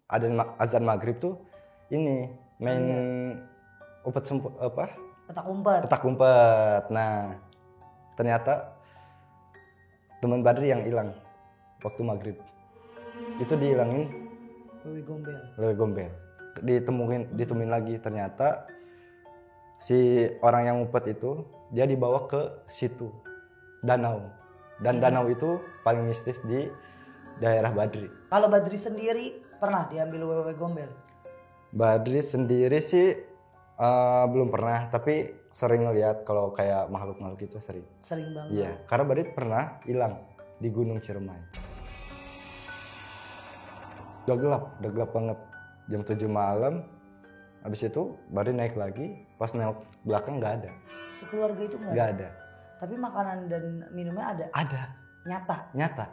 ada azan maghrib tuh ini main petak umpet. Nah ternyata teman Badri yang hilang waktu maghrib itu dihilangin Lewe Gombel. Ditemuin lagi, ternyata si orang yang ngumpet itu dia dibawa ke situ danau, dan danau itu paling mistis di daerah Badri. Kalau Badri sendiri pernah diambil Lewe Gombel? Badri sendiri sih belum pernah, tapi sering ngeliat kalau kayak makhluk-makhluk itu sering banget. Iya, karena Badri pernah hilang di Gunung Ciremai. Udah gelap banget, jam 7 malam. Habis itu Badri naik lagi, pas nengok belakang nggak ada. Sekeluarga itu nggak ada. Tapi makanan dan minumnya ada? Ada. Nyata.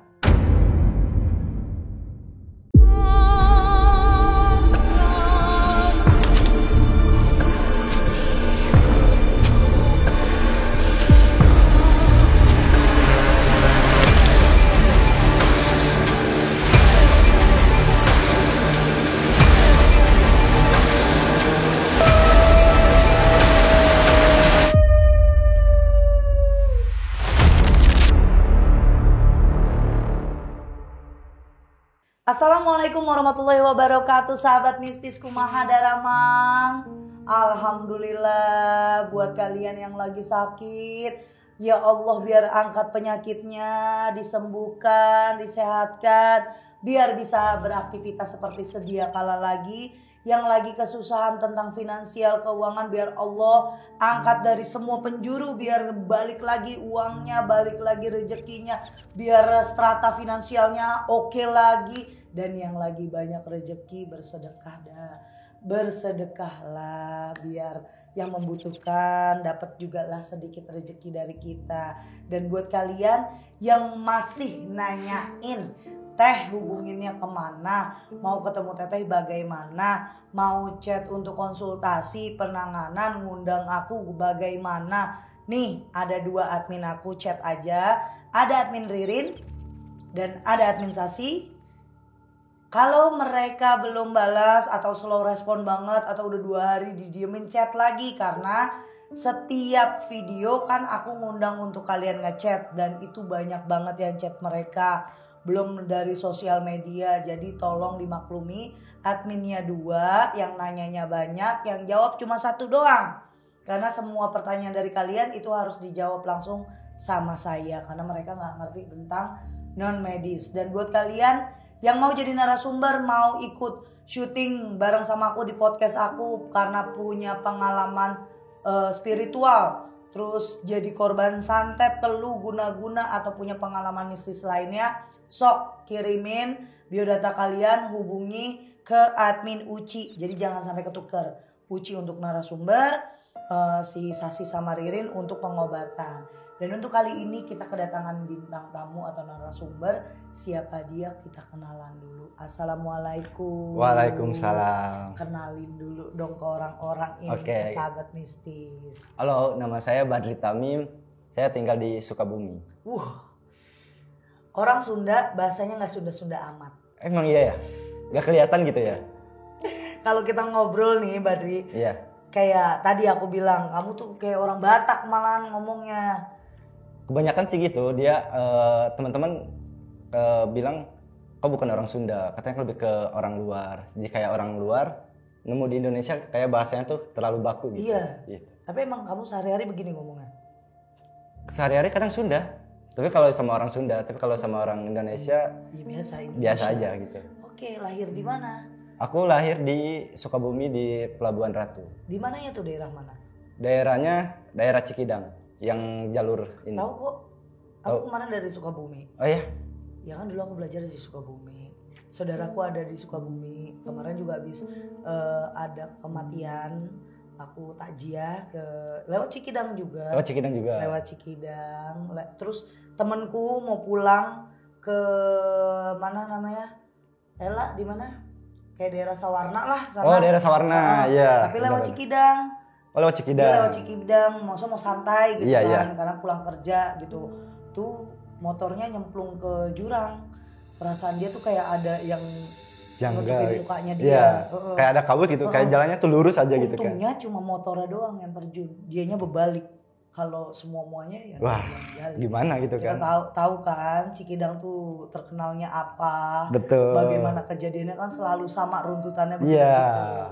Assalamualaikum warahmatullahi wabarakatuh, sahabat mistis kumaha daramang. Alhamdulillah buat kalian yang lagi sakit, ya Allah biar angkat penyakitnya, disembuhkan, disehatkan, biar bisa beraktivitas seperti sedia kala lagi. Yang lagi kesusahan tentang finansial, keuangan, biar Allah angkat dari semua penjuru, biar balik lagi uangnya, balik lagi rezekinya, biar strata finansialnya oke lagi. Dan yang lagi banyak rezeki, bersedekahlah biar yang membutuhkan dapat juga lah sedikit rezeki dari kita. Dan buat kalian yang masih nanyain Teh hubunginnya kemana, mau ketemu Teteh bagaimana, mau chat untuk konsultasi penanganan, ngundang aku bagaimana. Nih ada 2 admin aku, chat aja. Ada admin Ririn dan ada admin Sasi. Kalau mereka belum balas atau slow respon banget atau udah 2 hari didiemin, chat lagi. Karena setiap video kan aku ngundang untuk kalian ngechat, dan itu banyak banget yang chat mereka. Belum dari sosial media, jadi tolong dimaklumi. Adminnya 2, yang nanyanya banyak, yang jawab cuma 1 doang. Karena semua pertanyaan dari kalian itu harus dijawab langsung sama saya, karena mereka gak ngerti tentang non medis. Dan buat kalian yang mau jadi narasumber, mau ikut syuting bareng sama aku di podcast aku karena punya pengalaman spiritual, terus jadi korban santet, telu, guna-guna, atau punya pengalaman mistis lainnya, sok kirimin biodata kalian, hubungi ke admin Uci. Jadi jangan sampai ketuker. Uci untuk narasumber, si Sasi sama Ririn untuk pengobatan. Dan untuk kali ini kita kedatangan bintang tamu atau narasumber. Siapa dia? Kita kenalan dulu. Assalamualaikum. Waalaikumsalam. Kenalin dulu dong ke orang-orang ini, ke sahabat mistis. Halo, nama saya Badri Tamim. Saya tinggal di Sukabumi. Orang Sunda bahasanya gak Sunda-Sunda amat. Emang iya ya? Gak kelihatan gitu ya? Kalau kita ngobrol nih Badri, iya. Kayak tadi aku bilang, kamu tuh kayak orang Batak malahan ngomongnya. Kebanyakan sih gitu, dia teman-teman bilang kau bukan orang Sunda, katanya lebih ke orang luar. Jadi kayak orang luar nemu di Indonesia kayak bahasanya tuh terlalu baku gitu. Iya. Gitu. Tapi emang kamu sehari-hari begini ngomongnya? Sehari-hari kadang Sunda. Tapi kalau sama orang Sunda, tapi kalau sama orang Indonesia, ya biasa aja gitu. Oke, lahir di mana? Aku lahir di Sukabumi di Pelabuhan Ratu. Di mana ya tuh, daerah mana? Daerahnya daerah Cikidang, yang jalur ini. Tahu kok. Aku kemarin dari Sukabumi. Oh iya? Ya kan dulu aku belajar di Sukabumi. Saudaraku ada di Sukabumi. Kemarin juga habis ada kematian. Aku takziah lewat Cikidang juga. Lewat Cikidang. Terus temanku mau pulang ke mana namanya? Ella di mana? Kayak daerah Sawarna lah sana. Oh, daerah Sawarna, iya. Tapi lewat Cikidang. Oh, lewat Cikidang. Dia lewat Cikidang, mau santai gitu iya. karena pulang kerja gitu. Tuh motornya nyemplung ke jurang. Perasaan dia tuh kayak ada yang nutupin mukanya dia. Iya. Kayak ada kabut gitu, kayak jalannya tuh lurus aja gitu kan. Untungnya cuma motornya doang yang terjun, dianya berbalik. Kalau semuanya ya wah gimana gitu kita kan. Kita tahu kan Cikidang tuh terkenalnya apa. Betul. Bagaimana kejadiannya kan selalu sama runtutannya begitu. Iya,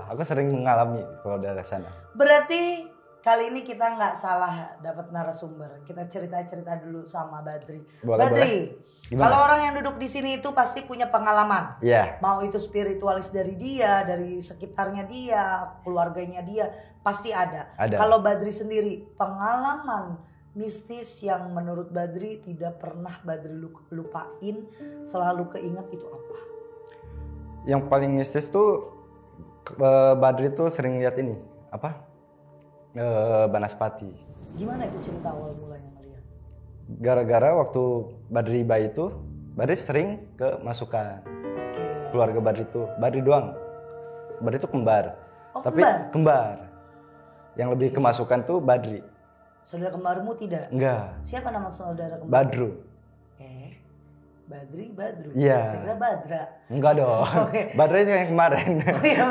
aku sering mengalami kalau dari sana. Berarti kali ini kita nggak salah dapat narasumber. Kita cerita-cerita dulu sama Badri. Badri, kalau orang yang duduk di sini itu pasti punya pengalaman. Iya. Mau itu spiritualis dari dia, dari sekitarnya dia, keluarganya dia, pasti ada. Kalau Badri sendiri, pengalaman mistis yang menurut Badri tidak pernah Badri lupain, selalu keinget itu apa? Yang paling mistis tuh Badri tuh sering lihat ini, apa? Banaspati. Gimana itu cerita awal mulanya ngeliat? Gara-gara waktu Badri bayi itu, Badri sering ke masukan. Keluarga Badri tuh, Badri doang. Badri tuh kembar. Tapi kembar. Yang lebih kemasukan tuh Badri. Saudara kembarmu tidak? Enggak. Siapa nama saudara kembar? Badru. Badri, Badru. Iya. Saya kira Badra. Enggak dong. Badri itu yang kemarin. Oh iya.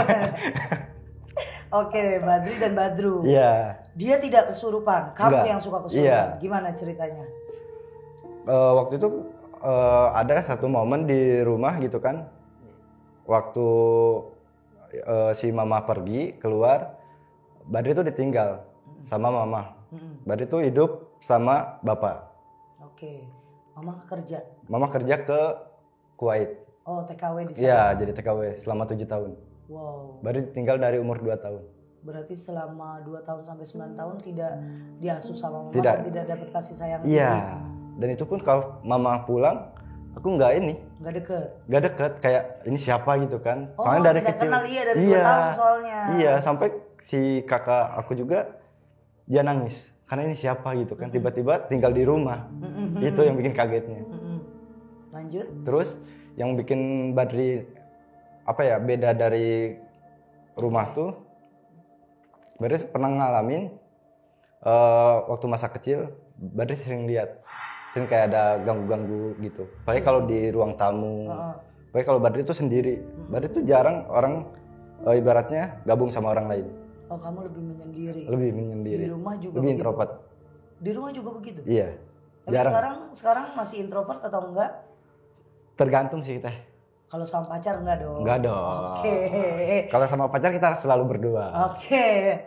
Oke, Badri dan Badru. Iya. Dia tidak kesurupan. Kamu yang suka kesurupan. Iya. Gimana ceritanya? Waktu itu ada satu momen di rumah gitu kan. Waktu si mama pergi keluar, Badri itu ditinggal sama mama. Badri itu hidup sama bapak. Oke. Mama kerja? Mama kerja ke Kuwait. Oh, TKW di sana? Iya, jadi TKW selama 7 tahun. Wow. Badri tinggal dari umur 2 tahun. Berarti selama 2 tahun sampai 9 tahun tidak diasuh sama mama, tidak dapat kasih sayang. Iya. Dan itu pun kalau mama pulang, aku nggak deket kayak ini siapa gitu kan. Soalnya dari kecil. Kenal dia dari 2 tahun soalnya. Iya, sampai si kakak aku juga dia nangis karena ini siapa gitu kan. Tiba-tiba tinggal di rumah. Itu yang bikin kagetnya. Lanjut. Terus yang bikin Badri beda dari rumah tuh, Badri pernah ngalamin waktu masa kecil, Badri sering lihat, sering kayak ada ganggu-ganggu gitu. Apalagi kalau di ruang tamu, apalagi kalau Badri itu sendiri. Badri itu jarang orang ibaratnya gabung sama orang lain. Oh, kamu lebih menyendiri. Lebih menyendiri. Di rumah juga lebih begitu. Introvert. Di rumah juga begitu. Iya. Tapi sekarang masih introvert atau enggak? Tergantung sih teh. Kalau sama pacar enggak dong? Enggak dong. Oke. Kalau sama pacar kita selalu berdua. Oke.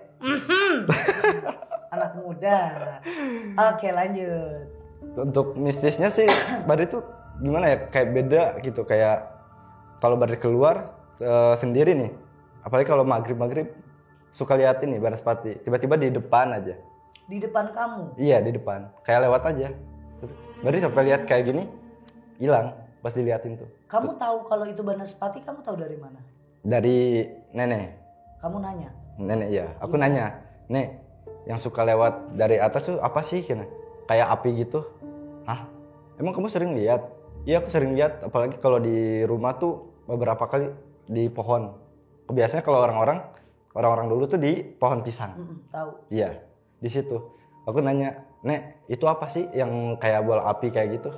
Anak muda. Oke, lanjut. Untuk mistisnya sih Badri tuh gimana ya? Kayak beda gitu. Kayak kalau Badri keluar sendiri nih. Apalagi kalau maghrib suka lihat ini Banaspati. Tiba-tiba di depan aja. Di depan kamu? Iya, di depan. Kayak lewat aja. Badri sampai lihat kayak gini, hilang pas diliatin tuh. Kamu tahu kalau itu Banaspati, kamu tahu dari mana? Dari nenek. Kamu nanya? Nenek iya. Aku nanya, "Nek, yang suka lewat dari atas tuh apa sih?" Kayak api gitu. Hah? Emang kamu sering lihat? Iya, aku sering lihat. Apalagi kalau di rumah tuh beberapa kali di pohon. Biasanya kalau orang-orang dulu tuh di pohon pisang. Tahu. Iya, di situ. Aku nanya, "Nek, itu apa sih yang kayak bola api kayak gitu?"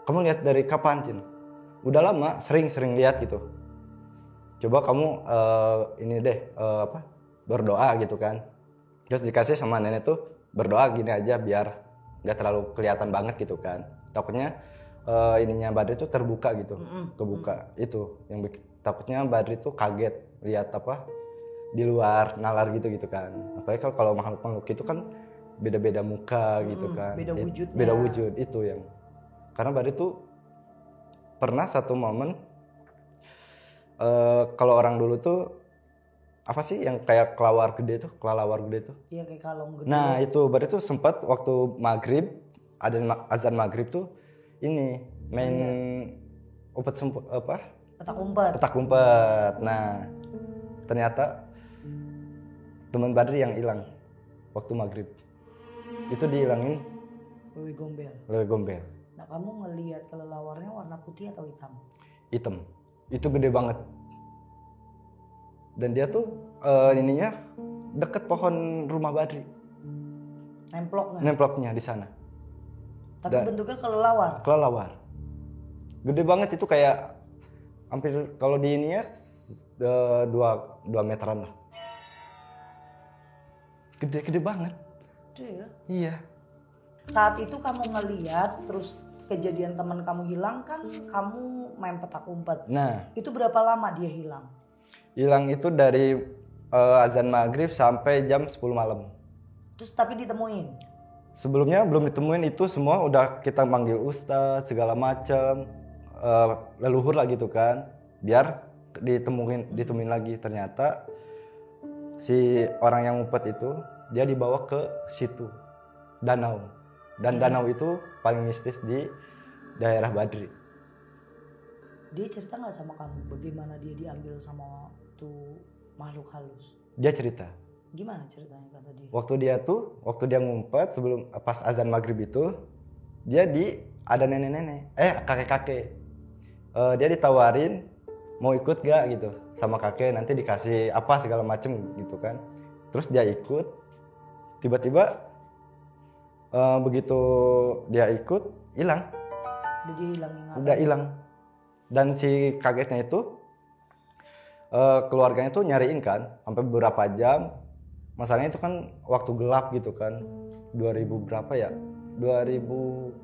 "Kamu lihat dari kapan, Cin?" "Udah lama, sering lihat gitu." "Coba kamu berdoa gitu kan." Terus dikasih sama nenek tuh, berdoa gini aja biar nggak terlalu kelihatan banget gitu kan. Takutnya ininya Badri tuh terbuka gitu, kebuka. Itu yang takutnya Badri tuh kaget lihat di luar nalar gitu kan. Apalagi kalau makhluk itu kan beda-beda muka gitu kan. Beda wujud itu yang. Karena Badri tuh pernah satu momen kalau orang dulu tuh apa sih yang kayak kelawar gede tuh? Iya, kayak kalong gede. Nah, itu Badri tuh sempat waktu maghrib ada azan maghrib tuh ini main petak umpet. Nah, ternyata teman Badri yang hilang waktu maghrib itu dihilangin Wewe Gombel. Nah, kamu ngelihat kelelawarnya warna putih atau hitam? Hitam. Itu gede banget. Dan dia tuh ininya deket pohon rumah Badri. Nemploknya di sana. Tapi bentuknya kelelawar. Gede banget itu kayak hampir kalau di ini ya 2 meteran lah. Gede banget. Gede ya? Iya. Saat itu kamu ngeliat terus kejadian teman kamu hilang kan kamu main petak umpet. Nah, Itu berapa lama dia hilang? hilang itu dari azan maghrib sampai jam 10 malam. Terus tapi ditemuin? Sebelumnya belum ditemuin, itu semua udah kita manggil ustadz segala macam, leluhur lah gitu kan, biar ditemuin lagi. Ternyata si orang yang ngumpet itu dia dibawa ke situ danau, dan danau itu paling mistis di daerah Badri. Dia cerita nggak sama kamu bagaimana dia diambil sama tuh makhluk halus? Dia cerita Gimana ceritanya kata dia? waktu dia ngumpet sebelum pas azan maghrib itu, dia ada nenek-nenek, kakek-kakek. Dia ditawarin mau ikut gak gitu sama kakek, nanti dikasih apa segala macem gitu kan. Terus dia ikut, tiba-tiba begitu dia ikut hilang. Dia hilang ingatan. Udah hilang. Dan si kakeknya itu keluarganya tuh nyariin kan sampai beberapa jam. Masalahnya itu kan waktu gelap gitu kan, 2000 berapa ya, 2012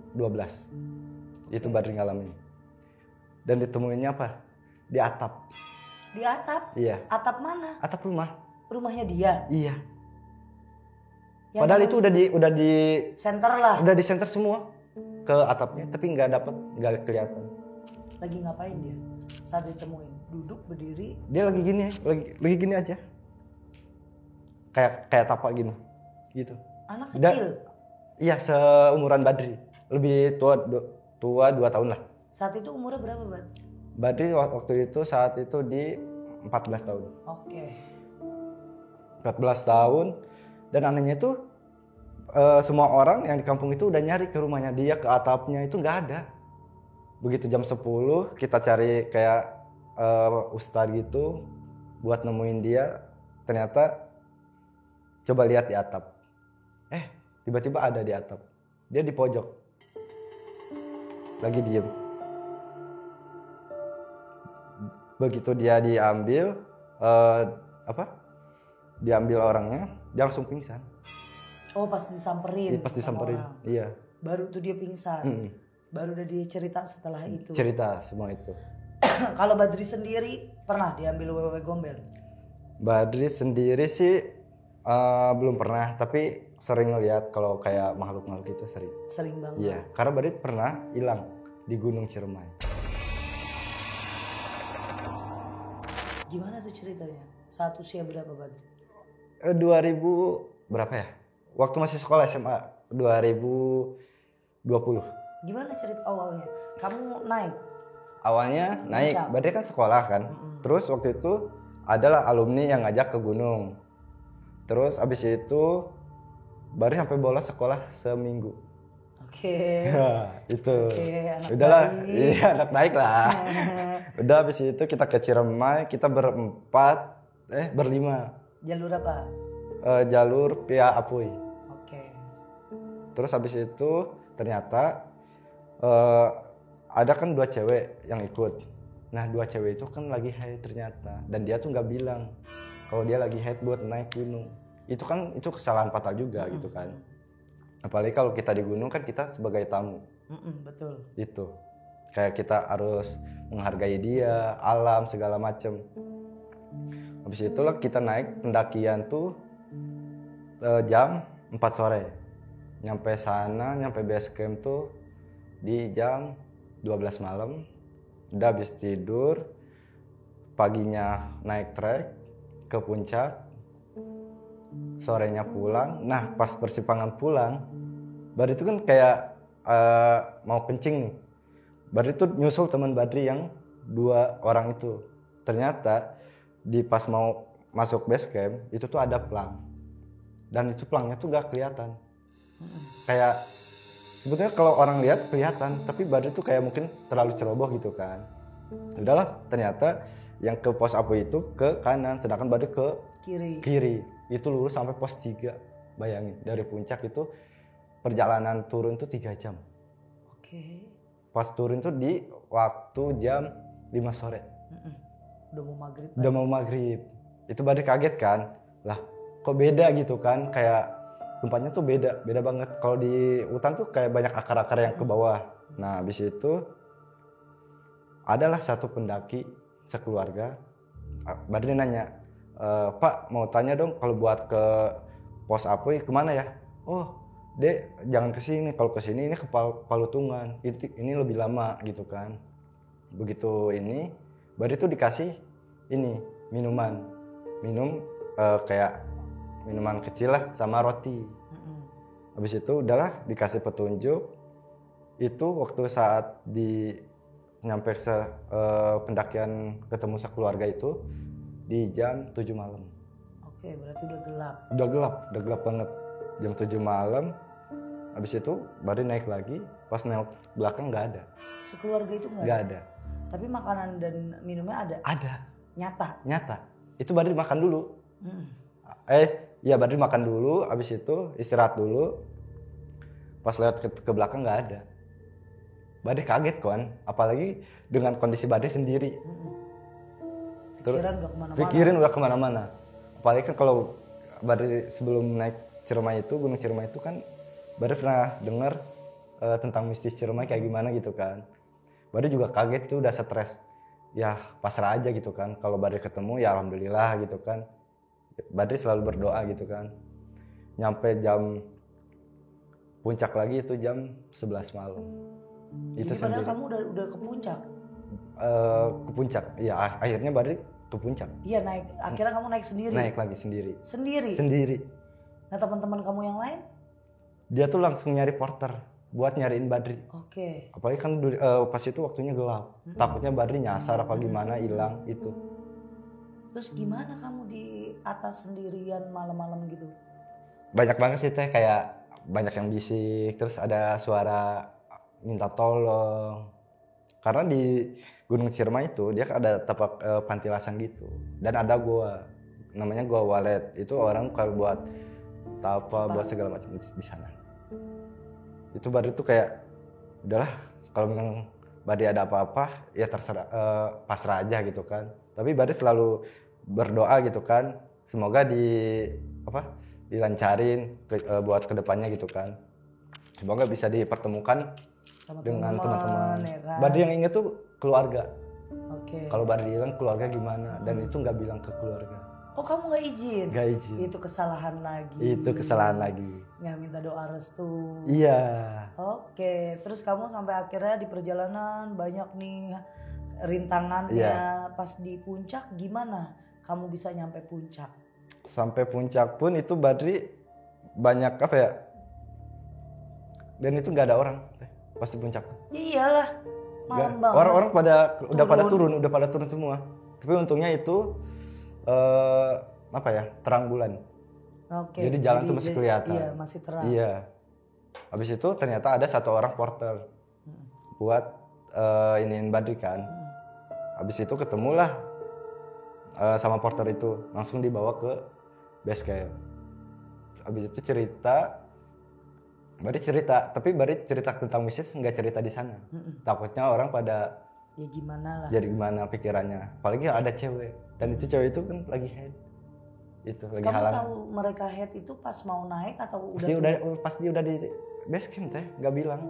itu Badri ngalamin. Dan ditemuinnya apa? Di atap. Di atap? Iya. Atap mana? Atap rumah. Rumahnya dia? Iya. Yang Padahal itu center lah. udah di center semua ke atapnya, tapi nggak kelihatan. Lagi ngapain dia saat ditemuin? Duduk, berdiri? Dia lagi gini, lagi gini aja. Kayak tapak gini. Gitu. Anak kecil? Iya, seumuran Badri. Lebih tua 2 tahun lah. Saat itu umurnya berapa, Bat? Badri waktu itu saat itu di 14 tahun. Oke. 14 tahun. Dan anehnya itu semua orang yang di kampung itu udah nyari ke rumahnya dia, ke atapnya, itu nggak ada. Begitu jam 10 kita cari kayak ustadz gitu buat nemuin dia. Ternyata coba lihat di atap. Tiba-tiba ada di atap. Dia di pojok. Lagi diem. Begitu dia diambil diambil orangnya, dia langsung pingsan. Oh, pas disamperin. Pas disamperin. Orang. Iya. Baru tuh dia pingsan. Baru udah dia cerita setelah itu. Cerita semua itu. Kalau Badri sendiri pernah diambil wewe gombel? Badri sendiri sih belum pernah, tapi sering ngeliat kalau kayak makhluk-makhluk itu sering. Sering banget. Iya, karena Badri pernah hilang di Gunung Ciremai. Gimana tuh ceritanya? Saat usia berapa, Badri? 2000 berapa ya? Waktu masih sekolah SMA, 2020. Gimana cerita awalnya? Kamu naik? Awalnya naik, Badri kan sekolah kan. Terus waktu itu adalah alumni yang ngajak ke gunung. Terus abis itu Badri sampai bolos sekolah seminggu. Oke. Itu. Anak udahlah, baik. iya anak baik lah. Udah abis itu kita ke Ciremai, kita berlima. Jalur apa? Jalur Pia Apuy. Oke. Terus habis itu ternyata ada kan 2 cewek yang ikut. Nah 2 cewek itu kan lagi haid ternyata, dan dia tuh nggak bilang kalau dia lagi haid buat naik gunung. Itu kesalahan fatal juga gitu kan. Apalagi kalau kita di gunung kan kita sebagai tamu. Betul. Itu kayak kita harus menghargai dia, alam segala macem. Habis itulah kita naik pendakian tuh jam 4 sore. Nyampe base camp tuh di jam 12 malam. Udah habis tidur, paginya naik trek ke puncak, sorenya pulang. Nah pas persimpangan pulang, Badri itu kan kayak mau kencing nih. Badri itu nyusul teman Badri yang 2 orang itu. Ternyata pas mau masuk base camp itu tuh ada pelang, dan itu pelangnya tuh gak kelihatan. Kayak sebetulnya kalau orang lihat kelihatan, tapi Badri tuh kayak mungkin terlalu ceroboh gitu kan. Udahlah, ternyata yang ke pos Apuy itu ke kanan, sedangkan Badri ke kiri. Itu lurus sampai pos 3. Bayangin, dari puncak itu perjalanan turun tuh 3 jam. Oke. Pas turun tuh di waktu jam 5 sore. Udah mau maghrib. Udah mau maghrib. Itu Badri kaget kan. Lah kok beda gitu kan. Kayak tempatnya tuh beda banget. Kalau di hutan tuh kayak banyak akar-akar yang ke bawah. Nah habis itu adalah satu pendaki sekeluarga. Badri nanya, Pak mau tanya dong kalau buat ke pos Apoy kemana ya? Oh Dek jangan kesini, kalau kesini ini ke Palutungan, ini lebih lama gitu kan. Begitu ini Badri tuh dikasih ini minum kayak minuman kecil lah sama roti. Habis itu udahlah dikasih petunjuk. Itu waktu saat nyampe pendakian ketemu sekeluarga itu di jam 7 malam. Oke, berarti udah gelap. Udah gelap banget. Jam 7 malam. Habis itu baru naik lagi, pas naik belakang nggak ada. Sekeluarga itu nggak ada. Tapi makanan dan minumnya ada? Ada. Nyata. Itu baru makan dulu. Baru makan dulu, habis itu istirahat dulu. Pas lihat ke belakang nggak ada. Badri kaget kan, apalagi dengan kondisi Badri sendiri. Pikiran udah kemana-mana. Apalagi kan kalau Badri sebelum naik Ciremai itu, Gunung Ciremai itu kan Badri pernah dengar tentang mistis Ciremai kayak gimana gitu kan. Badri juga kaget tuh, udah stres. Ya pasrah aja gitu kan. Kalau Badri ketemu ya alhamdulillah gitu kan. Badri selalu berdoa gitu kan. Nyampe jam puncak lagi itu jam 11 malam. Itu padahal kamu udah ke puncak. Ke puncak. Iya, akhirnya Badri ke puncak. Iya, naik. Akhirnya kamu naik sendiri. Naik lagi sendiri. Sendiri. Nah, teman-teman kamu yang lain? Dia tuh langsung nyari porter buat nyariin Badri. Oke. Apalagi kan pas itu waktunya gelap. Takutnya Badri nyasar apa gimana, hilang itu. Terus gimana kamu di atas sendirian malam-malam gitu? Banyak banget sih teh, kayak banyak yang bisik, terus ada suara minta tolong. Karena di Gunung Ciremai itu dia ada tapak pantilasan gitu, dan ada gua namanya gua Walet. Itu orang kalau buat tapa buat segala macam di sana. Itu Badri tuh kayak udahlah, kalau memang Badri ada apa-apa ya terserah, pasrah aja gitu kan. Tapi Badri selalu berdoa gitu kan, semoga dilancarin buat kedepannya gitu kan. Semoga bisa dipertemukan sama dengan teman-teman. Ya kan? Badri yang inget tuh keluarga. Oke. Kalau Badri bilang keluarga gimana, dan itu nggak bilang ke keluarga. Oh, kamu nggak izin? Nggak izin. Itu kesalahan lagi. Nggak minta doa restu. Iya. Oke, terus kamu sampai akhirnya di perjalanan banyak nih rintangannya. Iya. Pas di puncak gimana? Kamu bisa nyampe puncak? Sampai puncak pun itu Badri banyak apa ya? Dan itu nggak ada orang pas di puncak. Iyalah, malam banget. Orang-orang udah pada turun semua. Tapi untungnya itu terang bulan. Oke. Jadi jalan tuh masih kelihatan. Iya, masih terang. Iya. Habis itu ternyata ada satu orang porter buat iniin Badri kan. Habis itu ketemulah sama porter itu, langsung dibawa ke base camp. Habis itu Badri cerita tentang mistis, nggak cerita di sana. Takutnya orang pada ya gimana lah. Jadi gimana pikirannya. Apalagi ada cewek, dan itu cewek itu kan lagi head. Itu lagi kamu halangan. Tahu mereka head itu pas mau naik atau pasti udah di base camp teh, nggak bilang.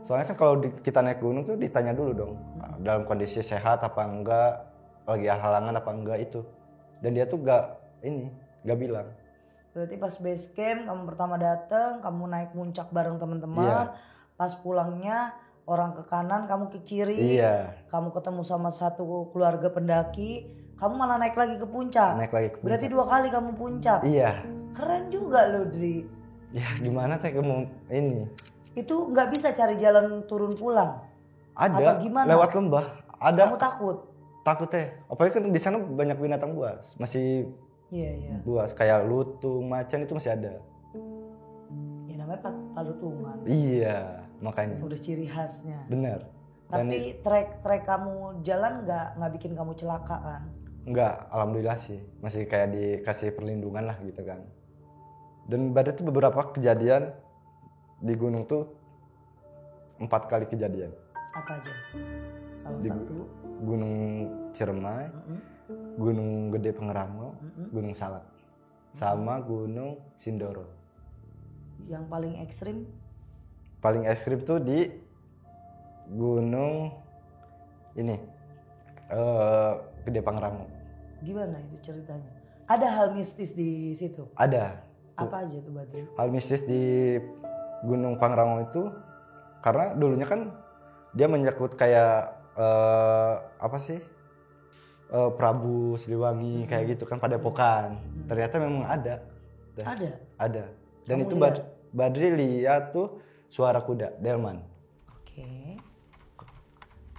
Soalnya kan kalau kita naik gunung tuh ditanya dulu dong, dalam kondisi sehat apa enggak, lagi halangan apa enggak itu. Dan dia tuh nggak bilang. Berarti pas base camp kamu pertama datang, kamu naik puncak bareng teman-teman. Iya. Pas pulangnya orang ke kanan, kamu ke kiri. Iya. Kamu ketemu sama satu keluarga pendaki, kamu malah naik lagi ke puncak. Berarti 2 kali kamu puncak. Iya. Keren juga loh, Dri. Ya gimana teh kamu ini? Itu nggak bisa cari jalan turun pulang? Ada. Atau gimana? Lewat lembah. Ada. Kamu takut? Takut teh. Apalagi kan di sana banyak binatang buas. Masih. Iya. Buas kayak lutung, macan itu masih ada. Ya namanya Palutungan. Iya, makanya. Udah ciri khasnya. Bener. Tapi trek kamu jalan nggak bikin kamu celaka kan? Enggak, alhamdulillah sih. Masih kayak dikasih perlindungan lah gitu kan. Dan pada itu beberapa kejadian di gunung tuh 4 kali kejadian. Apa aja? Salah satu. Gunung Ciremai, Gunung Gede Pangrango, Gunung Salak, sama Gunung Sindoro. Yang paling ekstrim? Paling ekstrim tuh di Gunung ini Gede Pangrango. Gimana itu ceritanya? Ada hal mistis di situ? Ada. Apa aja tuh Badri? Hal mistis di Gunung Pangrango itu karena dulunya kan dia menyangkut kayak apa sih? Prabu Siliwangi kayak gitu kan, Padepokan. Ternyata memang ada. Ada. Dan Kamu itu lihat? Badri lihat tuh suara kuda Delman. Oke.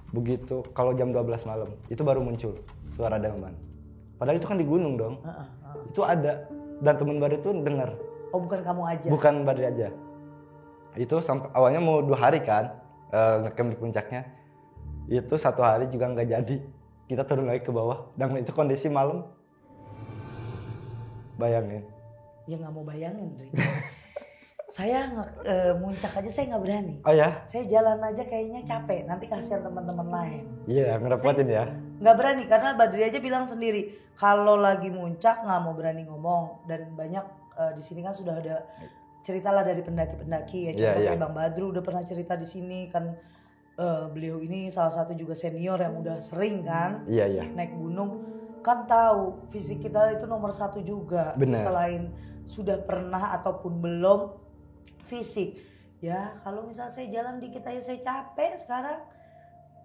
Begitu kalau jam 12 malam itu baru muncul suara Delman. Padahal itu kan di gunung dong. Itu ada, dan teman Badri tuh dengar. Oh, bukan kamu aja? Bukan Badri aja. Itu sampai awalnya mau 2 hari kan ngecamp di puncaknya. Itu 1 hari juga nggak jadi. Kita turun lagi ke bawah dan itu kondisi malam. Bayangin. Ya nggak mau bayangin, Dri. Saya muncak aja saya nggak berani. Oh ya? Saya jalan aja kayaknya capek. Nanti kasihan teman-teman lain. Iya, ngerepotin ya. Nggak berani karena Badri aja bilang sendiri kalau lagi muncak nggak mau berani ngomong. Dan banyak di sini kan sudah ada cerita lah dari pendaki-pendaki ya. Contoh kayak Bang Badru udah pernah cerita di sini kan. Beliau ini salah satu juga senior yang udah sering kan naik gunung, kan tahu fisik kita itu nomor 1 juga. Bener. Selain sudah pernah ataupun belum fisik ya, kalau misalnya saya jalan dikit aja saya capek sekarang,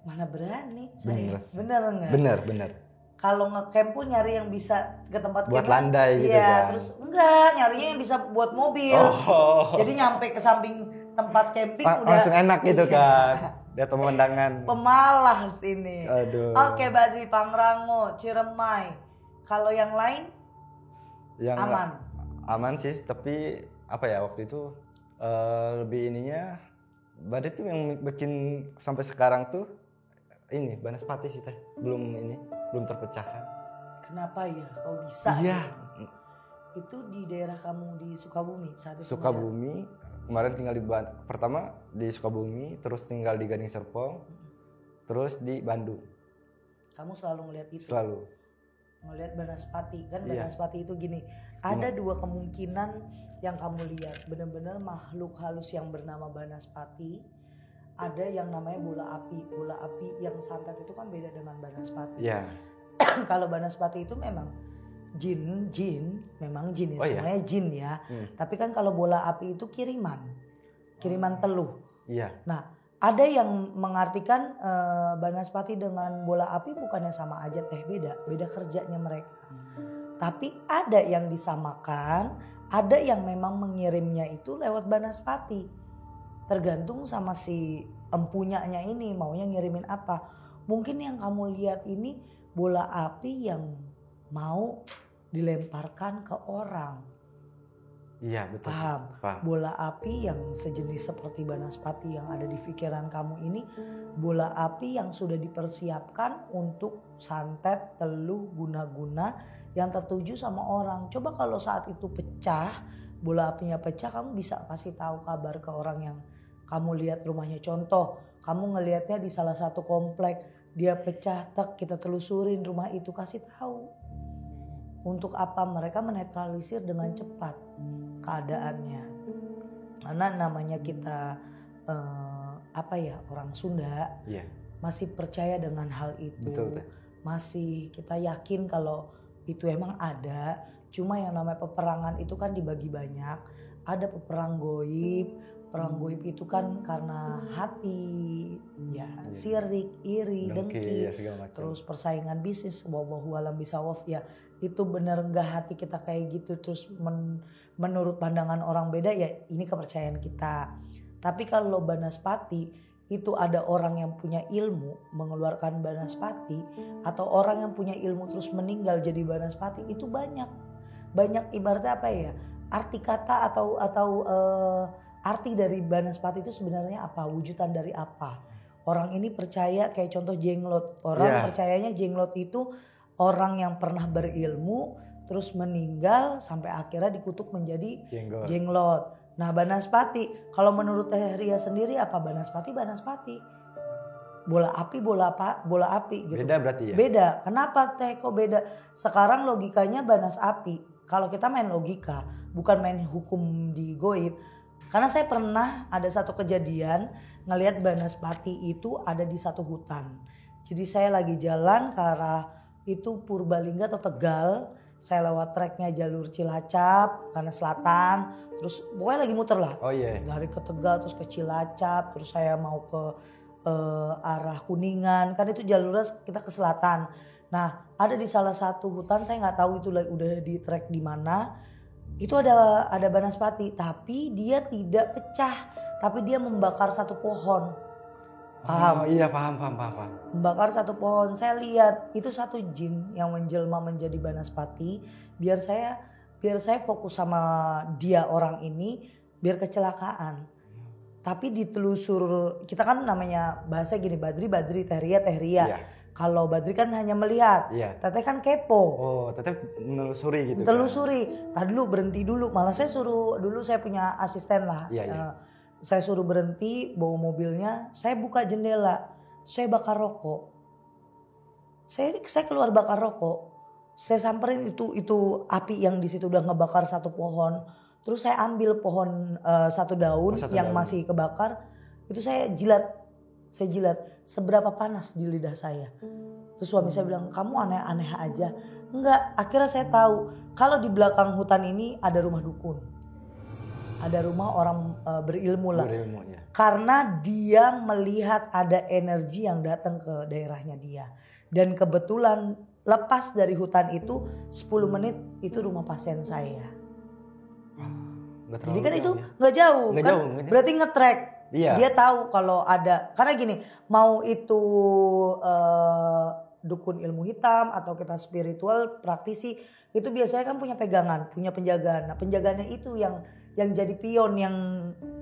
mana berani saya. Bener nggak? Bener. Kalau ngecamp pun nyari yang bisa ke tempat buat camp, landai gitu iya, kan. terus enggak, nyarinya yang bisa buat mobil. Jadi nyampe ke samping tempat camping udah langsung enak gitu kan. Lihat pemandangan. Pemalas ini. Aduh. Oke, Badri, Pangrango, Ciremai. Kalau yang lain yang aman. Aman sih, tapi apa ya waktu itu lebih ininya Badri tuh yang bikin sampai sekarang tuh ini Banaspati sih teh. Belum terpecahkan. Kenapa ya kau bisa? Iya. Itu di daerah kamu di Sukabumi saat itu. Sukabumi. Kemarin tinggal pertama di Sukabumi, terus tinggal di Gading Serpong, terus di Bandung. Kamu selalu ngeliat itu? Selalu. Ngeliat Banaspati kan. Banaspati itu gini, ada 2 kemungkinan yang kamu lihat. Benar-benar makhluk halus yang bernama Banaspati. Ada yang namanya bola api. Bola api yang santet itu kan beda dengan Banaspati. Iya. Kalau Banaspati itu memang jin, memang jin ya, semuanya jin ya. Tapi kan kalau bola api itu kiriman teluh. Iya. Nah, ada yang mengartikan Banaspati dengan bola api bukannya sama aja teh, beda kerjanya mereka. Tapi ada yang disamakan, ada yang memang mengirimnya itu lewat Banaspati. Tergantung sama si empunyanya ini maunya ngirimin apa. Mungkin yang kamu lihat ini bola api yang mau dilemparkan ke orang. Iya, betul. Paham? Bola api yang sejenis seperti Banaspati yang ada di pikiran kamu ini, bola api yang sudah dipersiapkan untuk santet, teluh, guna-guna yang tertuju sama orang. Coba kalau saat itu pecah, bola apinya pecah, kamu bisa kasih tahu kabar ke orang yang kamu lihat rumahnya. Contoh, kamu ngelihatnya di salah satu komplek, dia pecah, kita telusurin rumah itu, kasih tahu. Untuk apa? Mereka menetralisir dengan cepat keadaannya. Karena namanya kita orang Sunda, masih percaya dengan hal itu. Betul. Masih kita yakin kalau itu emang ada. Cuma yang namanya peperangan itu kan dibagi banyak. Ada peperang goib. Perang goib itu kan karena hati, sirik, iri, dengki, terus persaingan bisnis. Wallahu alam bisawaf ya. Itu benar nggak hati kita kayak gitu terus menurut pandangan orang beda ya, ini kepercayaan kita. Tapi kalau Banaspati itu ada orang yang punya ilmu mengeluarkan Banaspati, atau orang yang punya ilmu terus meninggal jadi Banaspati, itu banyak ibaratnya apa ya, arti kata atau arti dari Banaspati itu sebenarnya apa, wujudan dari apa. Orang ini percaya kayak contoh jenglot, orang percayanya jenglot itu orang yang pernah berilmu terus meninggal sampai akhirnya dikutuk menjadi jenglot. Nah Banaspati, kalau menurut Teh Ria sendiri apa Banaspati? bola api gitu. Beda berarti ya? Beda. Kenapa teh kok beda? Sekarang logikanya banas api. Kalau kita main logika, bukan main hukum di goib. Karena saya pernah ada satu kejadian ngelihat Banaspati itu ada di satu hutan. Jadi saya lagi jalan ke arah itu Purbalingga atau Tegal. Saya lewat treknya jalur Cilacap karena selatan. Terus pokoknya lagi muter lah. Oh iya. Dari ke Tegal terus ke Cilacap. Terus saya mau ke arah Kuningan. Kan itu jalurnya kita ke selatan. Nah ada di salah satu hutan, saya nggak tahu itu udah di trek di mana. Itu ada Banaspati, tapi dia tidak pecah. Tapi dia membakar satu pohon. Paham? Oh iya, paham. Membakar satu pohon. Saya lihat itu satu jin yang menjelma menjadi Banaspati. Biar saya fokus sama dia orang ini, biar kecelakaan. Tapi ditelusur, kita kan namanya bahasa gini, Badri, Tehria. Iya. Kalau Badri kan hanya melihat, Iya. Teteh kan kepo. Oh, Teteh menelusuri gitu. Telusuri, tadi dulu berhenti dulu. Malah saya suruh, dulu saya punya asisten lah. Iya. Saya suruh berhenti, bawa mobilnya, saya buka jendela, saya bakar rokok. Saya keluar bakar rokok. Saya samperin itu api yang di situ udah ngebakar satu pohon. Terus saya ambil pohon satu daun yang masih kebakar, itu saya jilat. Seberapa panas di lidah saya. Terus suami saya bilang, kamu aneh-aneh aja. Enggak, akhirnya saya tahu kalau di belakang hutan ini ada rumah dukun. Ada rumah orang berilmu lah. Ya. Karena dia melihat ada energi yang datang ke daerahnya dia. Dan kebetulan lepas dari hutan itu 10 menit itu rumah pasien saya. Jadi kan itu nggak jauh. Berarti nge-track. Iya. Dia tahu kalau ada, karena gini, mau itu dukun ilmu hitam atau kita spiritual praktisi, itu biasanya kan punya pegangan, punya penjagaan. Nah penjagaannya itu yang jadi pion, yang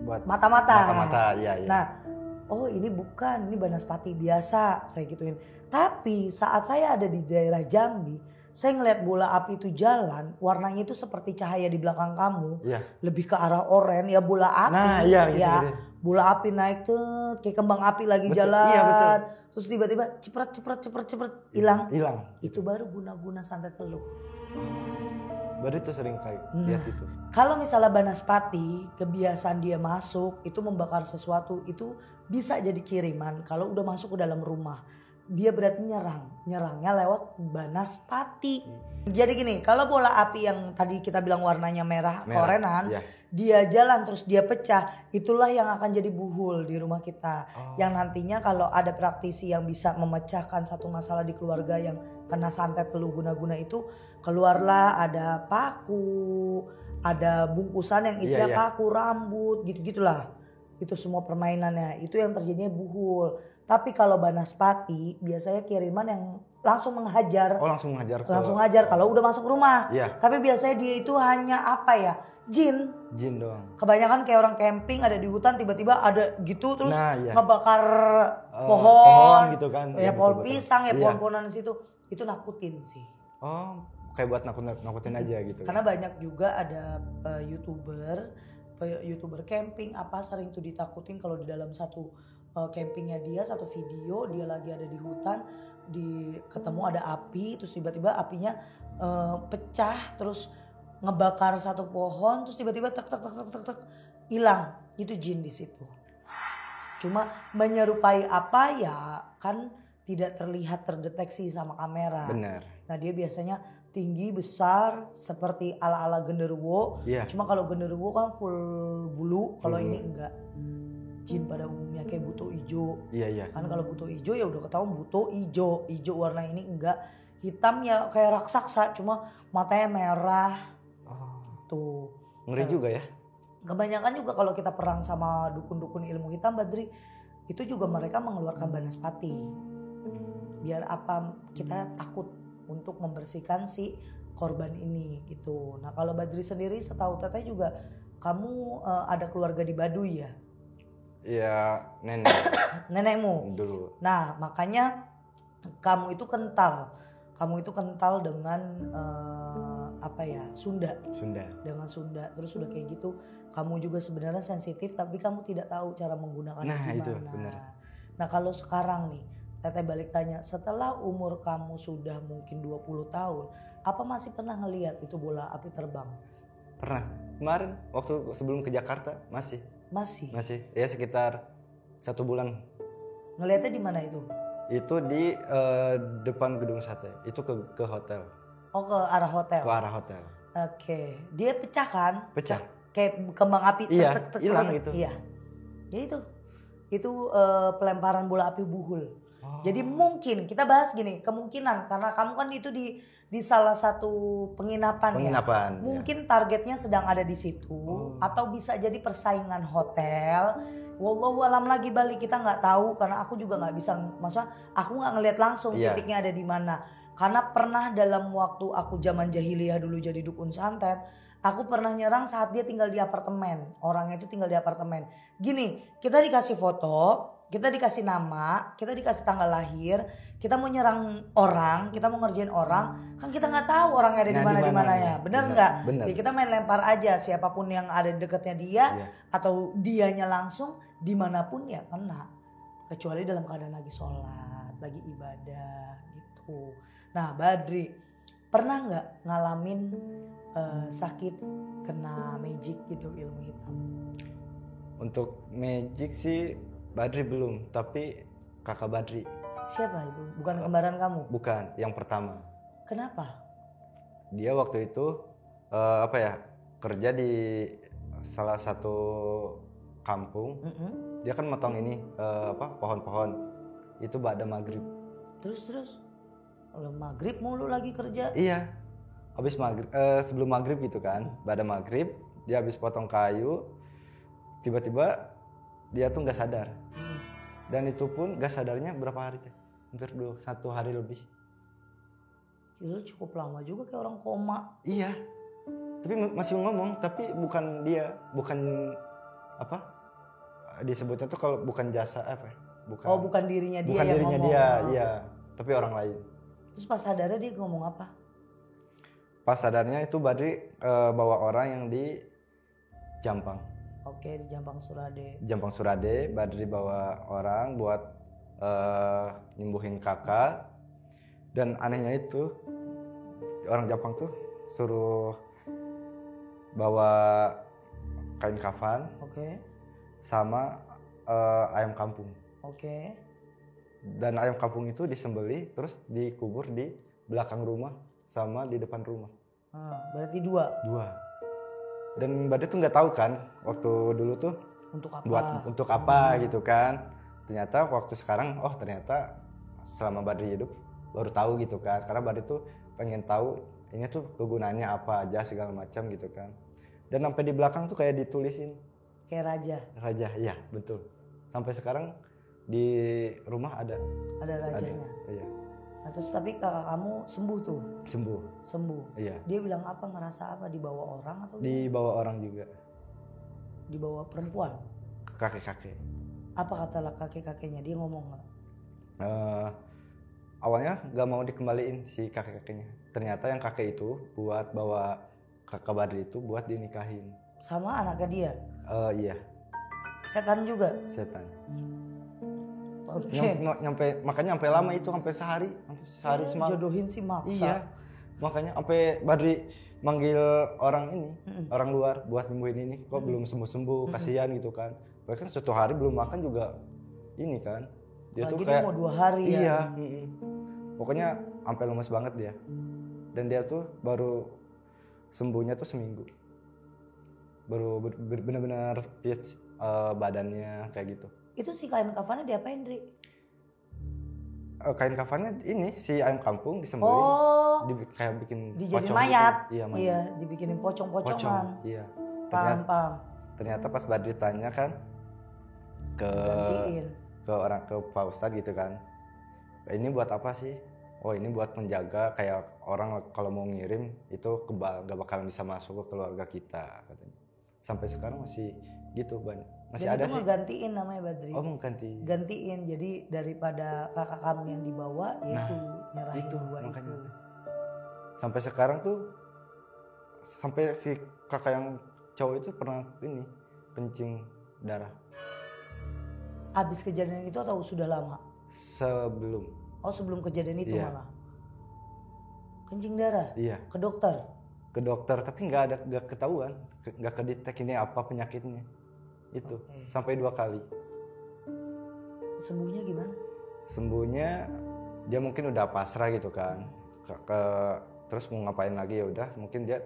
buat mata-mata. Iya. Nah, oh ini bukan, ini Banaspati biasa, saya gituin. Tapi saat saya ada di daerah Jambi, saya ngeliat bola api itu jalan, warnanya itu seperti cahaya di belakang kamu, lebih ke arah oranye ya, bola api. Nah, iya, gitu. Bola api naik tuh kayak kembang api lagi jalan. Iya, betul. Terus tiba-tiba cepret hilang. Itu baru guna-guna santet teluk. Baru itu sering kayak lihat itu. Kalau misalnya Banaspati, kebiasaan dia masuk itu membakar sesuatu, itu bisa jadi kiriman kalau udah masuk ke dalam rumah. Dia berarti nyerangnya lewat Banaspati. Jadi gini, kalau bola api yang tadi kita bilang warnanya merah korenan, dia jalan terus dia pecah, itulah yang akan jadi buhul di rumah kita. Yang nantinya kalau ada praktisi yang bisa memecahkan satu masalah di keluarga yang kena santet telu guna-guna itu, keluarlah ada paku, ada bungkusan yang isinya paku, rambut, gitu-gitulah. Itu semua permainannya, itu yang terjadinya buhul. Tapi kalau Banaspati biasanya kiriman yang langsung menghajar. Oh, langsung hajar kalau udah masuk rumah. Iya. Tapi biasanya dia itu hanya apa ya? Jin doang. Kebanyakan kayak orang camping ada di hutan, tiba-tiba ada gitu terus ngebakar pohon gitu kan. Ya pohon pisang ya, pohon-pohonan di situ. Itu nakutin sih. Oh, kayak buat nakutin aja gitu. Karena banyak juga ada YouTuber camping apa sering tuh ditakutin kalau di dalam satu campingnya dia, satu video dia lagi ada di hutan, ketemu ada api, terus tiba-tiba apinya pecah, terus ngebakar satu pohon, terus tiba-tiba tek hilang. Itu jin di situ. Cuma menyerupai apa ya kan tidak terlihat, terdeteksi sama kamera. Benar. Nah dia biasanya tinggi besar seperti ala-ala genderuwo. Cuma kalau genderuwo kan full bulu, kalau ini enggak. Jin pada umumnya kayak buto ijo. Iya. Kan kalau buto ijo ya udah ketahuan buto ijo. Ijo warna ini enggak. Hitam ya kayak raksasa, cuma matanya merah. Tuh. Ngeri juga ya. Kebanyakan juga kalau kita perang sama dukun-dukun ilmu hitam, Badri, itu juga mereka mengeluarkan Banaspati. Biar apa, kita takut untuk membersihkan si korban ini gitu. Nah kalau Badri sendiri setahu Teteh juga kamu ada keluarga di Baduy ya? Iya, nenekmu dulu. Nah makanya kamu itu kental dengan Sunda. Dengan Sunda. Terus udah kayak gitu kamu juga sebenarnya sensitif, tapi kamu tidak tahu cara menggunakan itu gimana. benar. Nah kalau sekarang nih, Teteh balik tanya, setelah umur kamu sudah mungkin 20 tahun, apa masih pernah ngelihat itu bola api terbang? Pernah. Kemarin waktu sebelum ke Jakarta masih. Masih? Masih. Ya sekitar 1 bulan. Ngelihatnya di mana itu? Itu di depan gedung sate. Itu ke hotel. Oh ke arah hotel? Ke arah hotel. Oke. Dia pecah kan? Pecah. Kayak kembang api. Iya, hilang itu. Iya. Ya itu pelemparan bola api buhul. Oh. Jadi mungkin kita bahas gini, kemungkinan karena kamu kan itu di salah satu penginapan ya. Mungkin targetnya sedang ada di situ atau bisa jadi persaingan hotel. Wallahu alam lagi balik, kita nggak tahu karena aku juga nggak bisa, maksudnya aku nggak ngelihat langsung titiknya ada di mana. Karena pernah dalam waktu aku zaman jahiliyah dulu jadi dukun santet, aku pernah nyerang saat dia tinggal di apartemen. Orangnya itu tinggal di apartemen. Gini, kita dikasih foto, kita dikasih nama, kita dikasih tanggal lahir, kita mau nyerang orang, kita mau ngerjain orang, kan kita nggak tahu orangnya ada di mana ya, bener nggak? Ya kita main lempar aja, siapapun yang ada di dekatnya dia atau dianya langsung dimanapun ya kena, kecuali dalam keadaan lagi sholat, lagi ibadah gitu. Nah Badri, pernah nggak ngalamin sakit kena magic gitu, ilmu hitam? Untuk magic sih Badri belum, tapi kakak Badri. Siapa itu? Bukan kembaran kamu? Bukan, yang pertama. Kenapa? Dia waktu itu kerja di salah satu kampung. Dia kan motong ini pohon-pohon. Itu ba'da maghrib. Terus? Kalau maghrib mulu lagi kerja? Iya. Habis maghrib, sebelum maghrib gitu kan, ba'da maghrib dia habis potong kayu, tiba-tiba dia tuh nggak sadar. Dan itu pun nggak sadarnya berapa hari teh? Hampir 1 hari lebih. Itu cukup lama juga kayak orang koma. Iya. Tapi masih ngomong, tapi bukan dia, bukan disebutnya tuh kalau bukan jasa bukan. Oh, bukan dirinya dia bukan yang dirinya ngomong. Dia, iya, tapi orang lain. Terus pas sadarnya dia ngomong apa? Pas sadarnya itu Badri bawa orang yang di Jampang. Oke, di Jampang Surade. Jampang Surade, Badri bawa orang buat nyembuhin kakak. Dan anehnya itu orang Jampang tuh suruh bawa kain kafan. Oke. Sama ayam kampung. Oke. Dan ayam kampung itu disembelih terus dikubur di belakang rumah sama di depan rumah. Berarti 2. Dan Badri tuh nggak tahu kan waktu dulu tuh untuk apa gitu kan. Ternyata waktu sekarang ternyata selama Badri hidup baru tahu gitu kan. Karena Badri tuh pengen tahu ini tuh kegunaannya apa aja segala macam gitu kan. Dan sampai di belakang tuh kayak ditulisin kayak raja, iya betul. Sampai sekarang di rumah ada rajanya. Iya. Nah, terus tapi kakak kamu sembuh tuh? Sembuh. Iya. Dia bilang apa, ngerasa apa, dibawa orang atau dibawa orang juga? Dibawa perempuan? Kakek-kakek. Apa kata kakek-kakeknya? Dia ngomong nggak? Awalnya nggak mau dikembaliin si kakek-kakeknya. Ternyata yang kakek itu buat bawa kakak Badri itu buat dinikahin. Sama anaknya dia? Iya. Setan juga? Setan. Oke. Makanya sampai lama itu, sampai sehari semalam. Jodohin sih maksa. Iya. Makanya sampai Badri manggil orang ini, orang luar buat nyembuhin ini. Kok belum sembuh-sembuh, kasihan gitu kan. Bahkan 1 hari belum makan juga ini kan. Dia tuh kayak mau 2 hari ya. Iya. Pokoknya sampai lemes banget dia. Dan dia tuh baru sembuhnya tuh seminggu. Baru benar-benar fit badannya kayak gitu. Itu si kain kafannya diapain, Dri? Kain kafannya ini si ayam kampung disembelih. Kayak bikin dijadiin pocong mayat. Gitu. Iya, dibikinin pocong-pocongan. Iya. Paham. Ternyata pas Badri tanya kan ke Pak Ustadz gitu kan. Ini buat apa sih? Oh, ini buat menjaga kayak orang kalau mau ngirim itu kebal, gak bakalan bisa masuk ke keluarga kita katanya. Sampai sekarang masih gitu, masih dan ada itu sih. Gantiin namanya Badri. Oh, mau gantiin. Jadi daripada kakak kamu yang dibawa, yaitu nyerahin itu, 2 makanya. itu. Sampai sekarang tuh sampai si kakak yang cowok itu pernah ini kencing darah. Habis kejadian itu atau sudah lama? Sebelum. Oh sebelum kejadian itu Iya. malah. Kencing darah? Iya. Ke dokter? Ke dokter tapi nggak ketahuan, nggak kedetek ini apa penyakitnya. Itu Oke. sampai 2 kali. Sembuhnya gimana? Sembuhnya dia mungkin udah pasrah gitu kan. Terus mau ngapain lagi, ya udah mungkin dia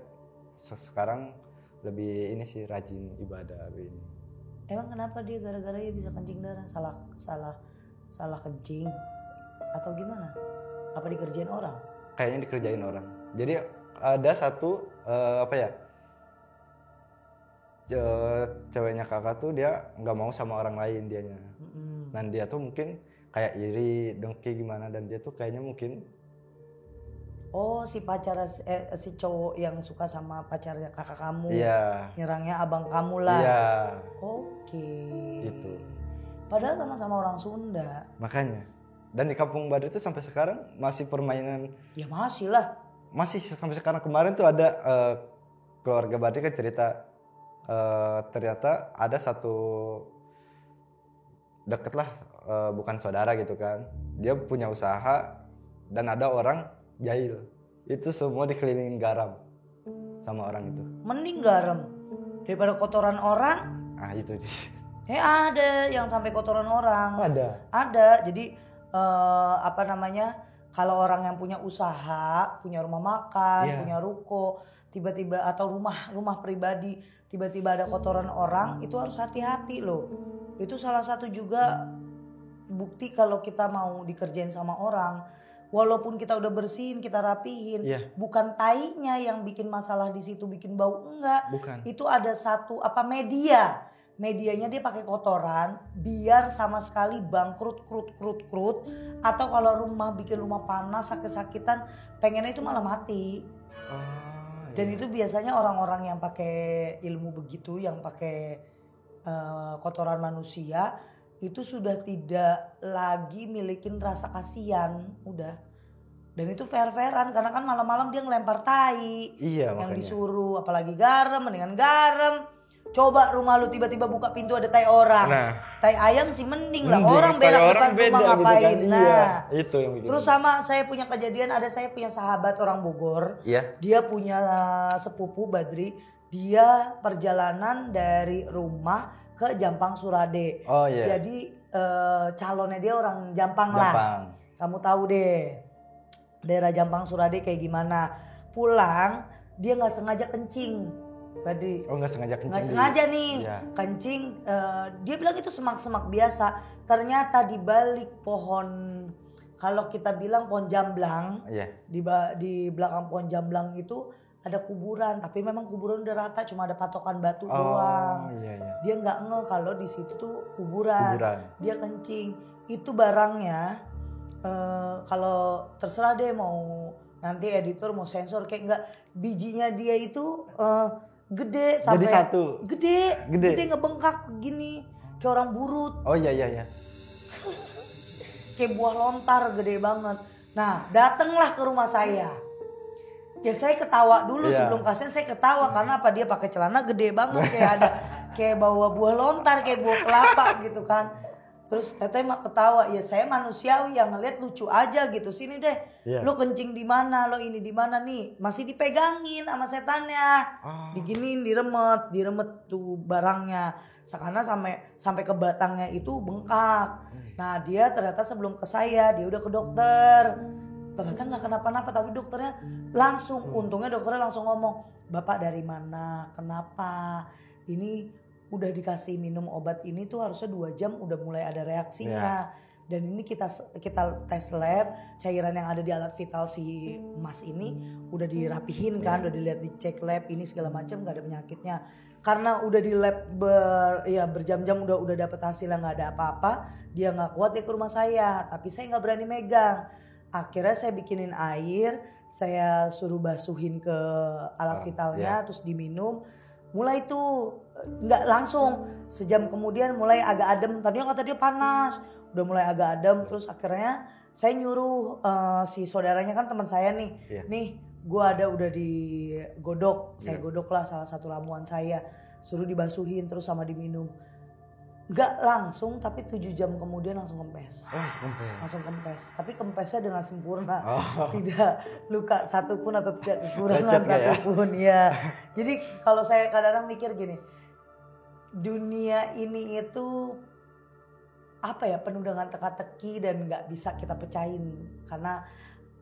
sekarang lebih ini sih, rajin ibadah ini. Emang kenapa dia gara-gara dia bisa kencing darah? Salah kencing atau gimana? Apa dikerjain orang? Kayaknya dikerjain orang. Jadi ada satu ceweknya kakak tuh dia nggak mau sama orang lain dianya. Dan dia tuh mungkin kayak iri, dengki gimana, dan dia tuh kayaknya mungkin Oh si si cowok yang suka sama pacarnya kakak kamu, iya, nyerangnya abang kamu lah. iya, Oke. itu. Padahal sama-sama orang Sunda. Makanya. Dan di Kampung Badri itu sampai sekarang masih permainan. Ya masih lah. Masih sampai sekarang. Kemarin tuh ada keluarga Badri kan cerita ternyata ada satu deket lah, bukan saudara gitu kan. Dia punya usaha dan ada orang jahil. Itu semua dikelilingin garam sama orang itu. Mending garam daripada kotoran orang. Ah itu dia. Ada yang sampai kotoran orang. Ada. Jadi kalau orang yang punya usaha, punya rumah makan, punya ruko, tiba-tiba atau rumah pribadi, tiba-tiba ada kotoran orang, itu harus hati-hati loh. Itu salah satu juga bukti kalau kita mau dikerjain sama orang. Walaupun kita udah bersihin, kita rapihin, bukan tainya yang bikin masalah di situ, bikin bau, enggak. Bukan. Itu ada satu medianya dia pakai kotoran biar sama sekali bangkrut krut. Atau kalau bikin rumah panas, sakit-sakitan, pengennya itu malah mati. Dan itu biasanya orang-orang yang pakai ilmu begitu, yang pakai kotoran manusia, itu sudah tidak lagi milikin rasa kasihan, udah. Dan itu fair-fairan karena kan malam-malam dia ngelempar tai. Iya, yang makanya. disuruh, apalagi garam, mendingan garam. Coba rumah lu tiba-tiba buka pintu ada tai orang. Nah, tai ayam sih mending lah, orang berak depan rumah ngapain. Gitu kan. Nah, iya, itu yang bikin. Terus sama saya punya kejadian, saya punya sahabat orang Bogor. Iya. Dia punya sepupu Badri, dia perjalanan dari rumah ke Jampang Surade. Oh iya. Jadi calonnya dia orang Jampang lah. Kamu tahu deh daerah Jampang Surade kayak gimana. Pulang dia nggak sengaja kencing, Badri. Oh nggak sengaja kencing. Nggak sengaja nih kencing. Dia bilang itu semak-semak biasa. Ternyata di balik pohon, kalau kita bilang pohon jamblang, di belakang pohon jamblang itu ada kuburan, tapi memang kuburan udah rata, cuma ada patokan batu doang. Iya. Dia nggak ngeh kalau di situ tuh kuburan. Dia kencing. Itu barangnya, kalau terserah deh mau nanti editor mau sensor kayak enggak, bijinya dia itu gede sampai. Jadi satu. Gede ngebengkak gini kayak orang burut. Oh iya. Kayak buah lontar gede banget. Nah datenglah ke rumah saya. Ya saya ketawa dulu sebelum kasihan, saya ketawa karena apa, dia pakai celana gede banget kayak bawa buah lontar, kayak buah kelapa gitu kan. Terus teteh mah ketawa, ya saya manusiawi yang ngeliat lucu aja gitu. Sini deh, lo kencing di mana, lo ini di mana nih? Masih dipegangin sama setannya, diginiin, diremet tuh barangnya. Karena sampai ke batangnya itu bengkak. Nah dia ternyata sebelum ke saya dia udah ke dokter. Ternyata nggak kenapa-napa, tapi dokternya untungnya dokternya langsung ngomong, Bapak dari mana, kenapa, ini udah dikasih minum obat ini tuh harusnya 2 jam udah mulai ada reaksinya. Dan ini kita tes lab, cairan yang ada di alat vital si Mas ini udah dirapihin kan, udah dilihat, dicek lab ini segala macam, nggak ada penyakitnya. Karena udah di lab berjam-jam udah dapet hasilnya nggak ada apa-apa, dia nggak kuat dia ke rumah saya, tapi saya nggak berani megang. Akhirnya saya bikinin air, saya suruh basuhin ke alat vitalnya, terus diminum. Mulai tuh nggak langsung, sejam kemudian mulai agak adem. Tadinya kata dia panas, udah mulai agak adem. Terus akhirnya saya nyuruh si saudaranya kan teman saya nih, nih gue udah digodok, saya godok lah salah satu ramuan saya, suruh dibasuhin terus sama diminum. Nggak langsung, tapi 7 jam kemudian langsung kempes. Oh, sampai. Langsung kempes. Tapi kempesnya dengan sempurna. Oh. Tidak luka satupun atau tidak kekurangan Lecet nggak ya? satupun. Ya. Jadi kalau saya kadang-kadang mikir gini, dunia ini itu apa ya, penuh dengan teka-teki dan nggak bisa kita pecahin. Karena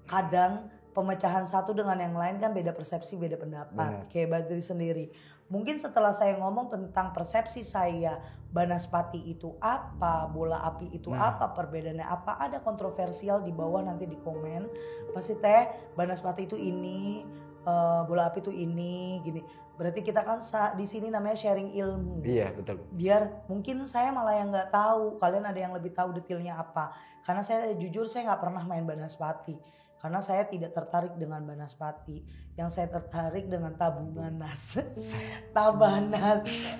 kadang pemecahan satu dengan yang lain kan beda persepsi, beda pendapat. Benar. Kayak Badri sendiri. Mungkin setelah saya ngomong tentang persepsi saya, Banaspati itu apa, bola api itu apa, perbedaannya apa, ada kontroversial di bawah nanti di komen. Pasti teh Banaspati itu ini, bola api itu ini, gini. Berarti kita kan di sini namanya sharing ilmu. Iya, betul. Biar mungkin saya malah yang nggak tahu, kalian ada yang lebih tahu detailnya apa. Karena saya jujur saya nggak pernah main Banaspati. Karena saya tidak tertarik dengan Banaspati. Yang saya tertarik dengan tabungan nas. Tabanas.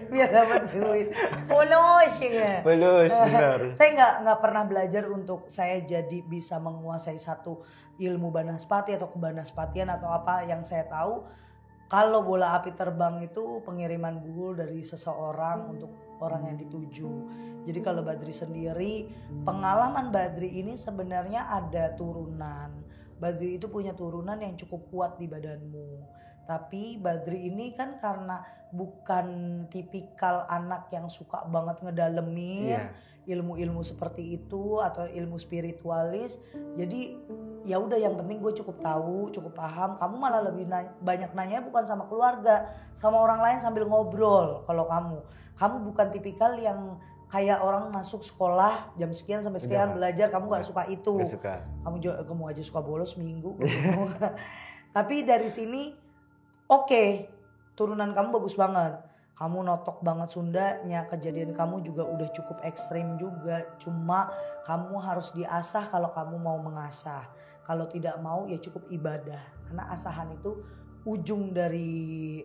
Biar dapat duit. Polos ya. Pelus, benar. Saya nggak pernah belajar untuk saya jadi bisa menguasai satu ilmu Banaspati atau kebanaspatian atau apa. Yang saya tahu kalau bola api terbang itu pengiriman buhul dari seseorang untuk orang yang dituju. Jadi kalau Badri sendiri, pengalaman Badri ini sebenarnya ada turunan. Badri itu punya turunan yang cukup kuat di badanmu. Tapi Badri ini kan karena bukan tipikal anak yang suka banget ngedalemin ilmu-ilmu seperti itu atau ilmu spiritualis. Jadi ya udah, yang penting gue cukup tahu, cukup paham. Kamu malah lebih banyak nanya bukan sama keluarga, sama orang lain sambil ngobrol. Kalau kamu bukan tipikal yang kayak orang masuk sekolah jam sekian sampai sekian belajar, kamu nggak suka itu. Gak suka. Kamu aja suka bolos minggu. Tapi dari sini oke, turunan kamu bagus banget. Kamu notok banget Sundanya, kejadian kamu juga udah cukup ekstrim juga. Cuma kamu harus diasah kalau kamu mau mengasah. Kalau tidak mau ya cukup ibadah. Karena asahan itu ujung dari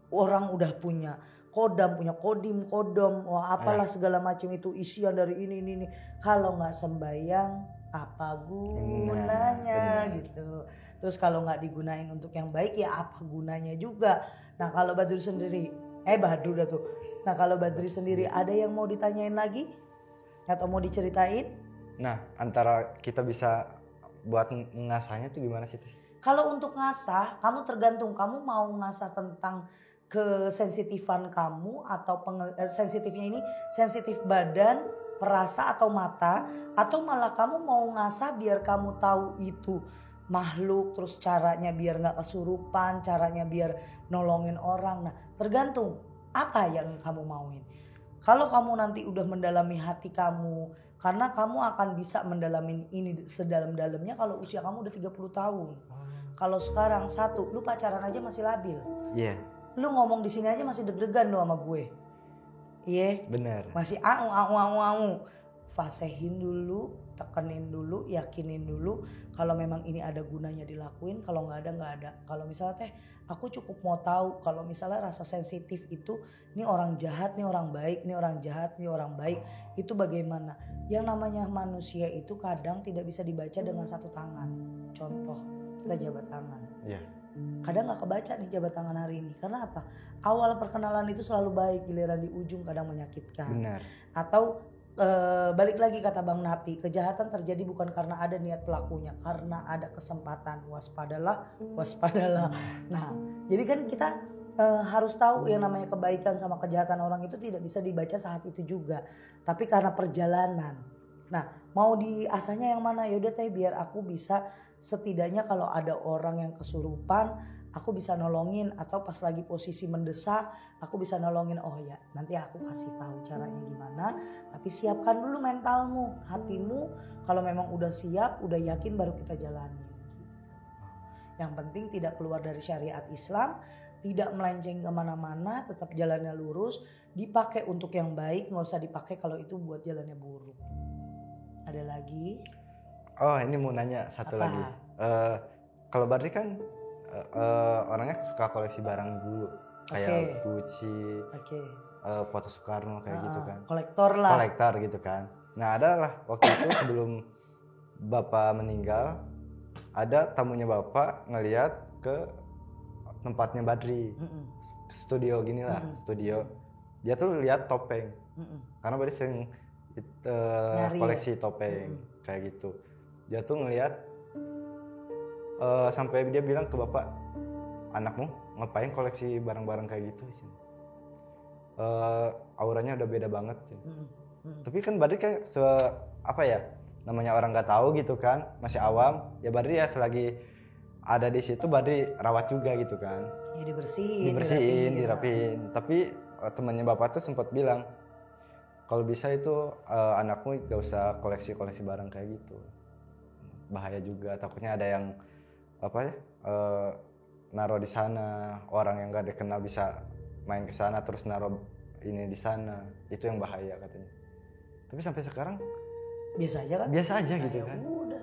orang udah punya kodam, punya kodim, kodom, wah apalah segala macam itu isian dari ini. Kalau nggak sembayang apa gunanya gitu. Terus kalau nggak digunain untuk yang baik ya apa gunanya juga. Nah kalau Badri sendiri, Badru dah tuh. Nah kalau Badri sendiri ada yang mau ditanyain lagi? Atau mau diceritain? Nah, antara kita bisa buat ngasahnya tuh gimana sih Teh? Kalau untuk ngasah, kamu tergantung kamu mau ngasah tentang kesensitifan kamu atau sensitifnya ini sensitif badan, perasa atau mata, atau malah kamu mau ngasah biar kamu tahu itu makhluk, terus caranya biar nggak kesurupan, caranya biar nolongin orang. Nah tergantung apa yang kamu mauin. Kalau kamu nanti udah mendalami hati kamu, karena kamu akan bisa mendalamin ini sedalam-dalamnya kalau usia kamu udah 30 tahun. Kalau sekarang lu pacaran aja masih labil. Iya. Lu ngomong di sini aja masih deg-degan lu sama gue. Iya. Bener. Masih au. Fasehin dulu, tekenin dulu, yakinin dulu kalau memang ini ada gunanya dilakuin, kalau nggak ada. Kalau misalnya Teh, aku cukup mau tahu kalau misalnya rasa sensitif itu, ini orang jahat, ini orang baik, ini orang jahat, ini orang baik, itu bagaimana? Yang namanya manusia itu kadang tidak bisa dibaca dengan satu tangan. Contoh, kita jabat tangan. Iya. Kadang nggak kebaca nih jabat tangan hari ini. Karena apa? Awal perkenalan itu selalu baik, giliran di ujung kadang menyakitkan. Benar. Atau balik lagi kata Bang Napi, kejahatan terjadi bukan karena ada niat pelakunya, karena ada kesempatan. Waspadalah. Nah, jadi kan kita harus tahu yang namanya kebaikan sama kejahatan orang itu tidak bisa dibaca saat itu juga, tapi karena perjalanan. Nah, mau diasahnya yang mana? Yaudah Teh, biar aku bisa setidaknya kalau ada orang yang kesurupan, aku bisa nolongin, atau pas lagi posisi mendesak, aku bisa nolongin. Oh ya, nanti aku kasih tahu caranya gimana. Tapi siapkan dulu mentalmu, hatimu. Kalau memang udah siap, udah yakin, baru kita jalani. Yang penting tidak keluar dari syariat Islam, tidak melenceng kemana-mana, tetap jalannya lurus, dipakai untuk yang baik, nggak usah dipakai kalau itu buat jalannya buruk. Ada lagi? Oh ini mau nanya satu Apa? lagi. Kalau Badri kan orangnya suka koleksi barang dulu, kayak Gucci, foto Soekarno kayak gitu kan. Kolektor gitu kan. Nah adalah waktu itu sebelum Bapak meninggal, ada tamunya Bapak ngeliat ke tempatnya Badri, studio gini lah, studio. Dia tuh lihat topeng Karena Badri sering koleksi topeng kayak gitu. Dia tuh ngelihat sampai dia bilang ke bapak, anakmu ngapain koleksi barang-barang kayak gitu? Auranya udah beda banget. Tapi kan Badri kayak namanya orang nggak tahu gitu kan, masih awam. Ya Badri ya selagi ada di situ Badri rawat juga gitu kan. Ya dibersihin, dirapihin. Tapi temannya bapak tuh sempat bilang, kalau bisa itu anakmu gak usah koleksi barang kayak gitu. Bahaya juga, takutnya ada yang naruh di sana, orang yang gak dikenal bisa main ke sana terus naruh ini di sana. Itu yang bahaya katanya. Tapi sampai sekarang biasa aja kan? Biasa aja gitu kan. Udah.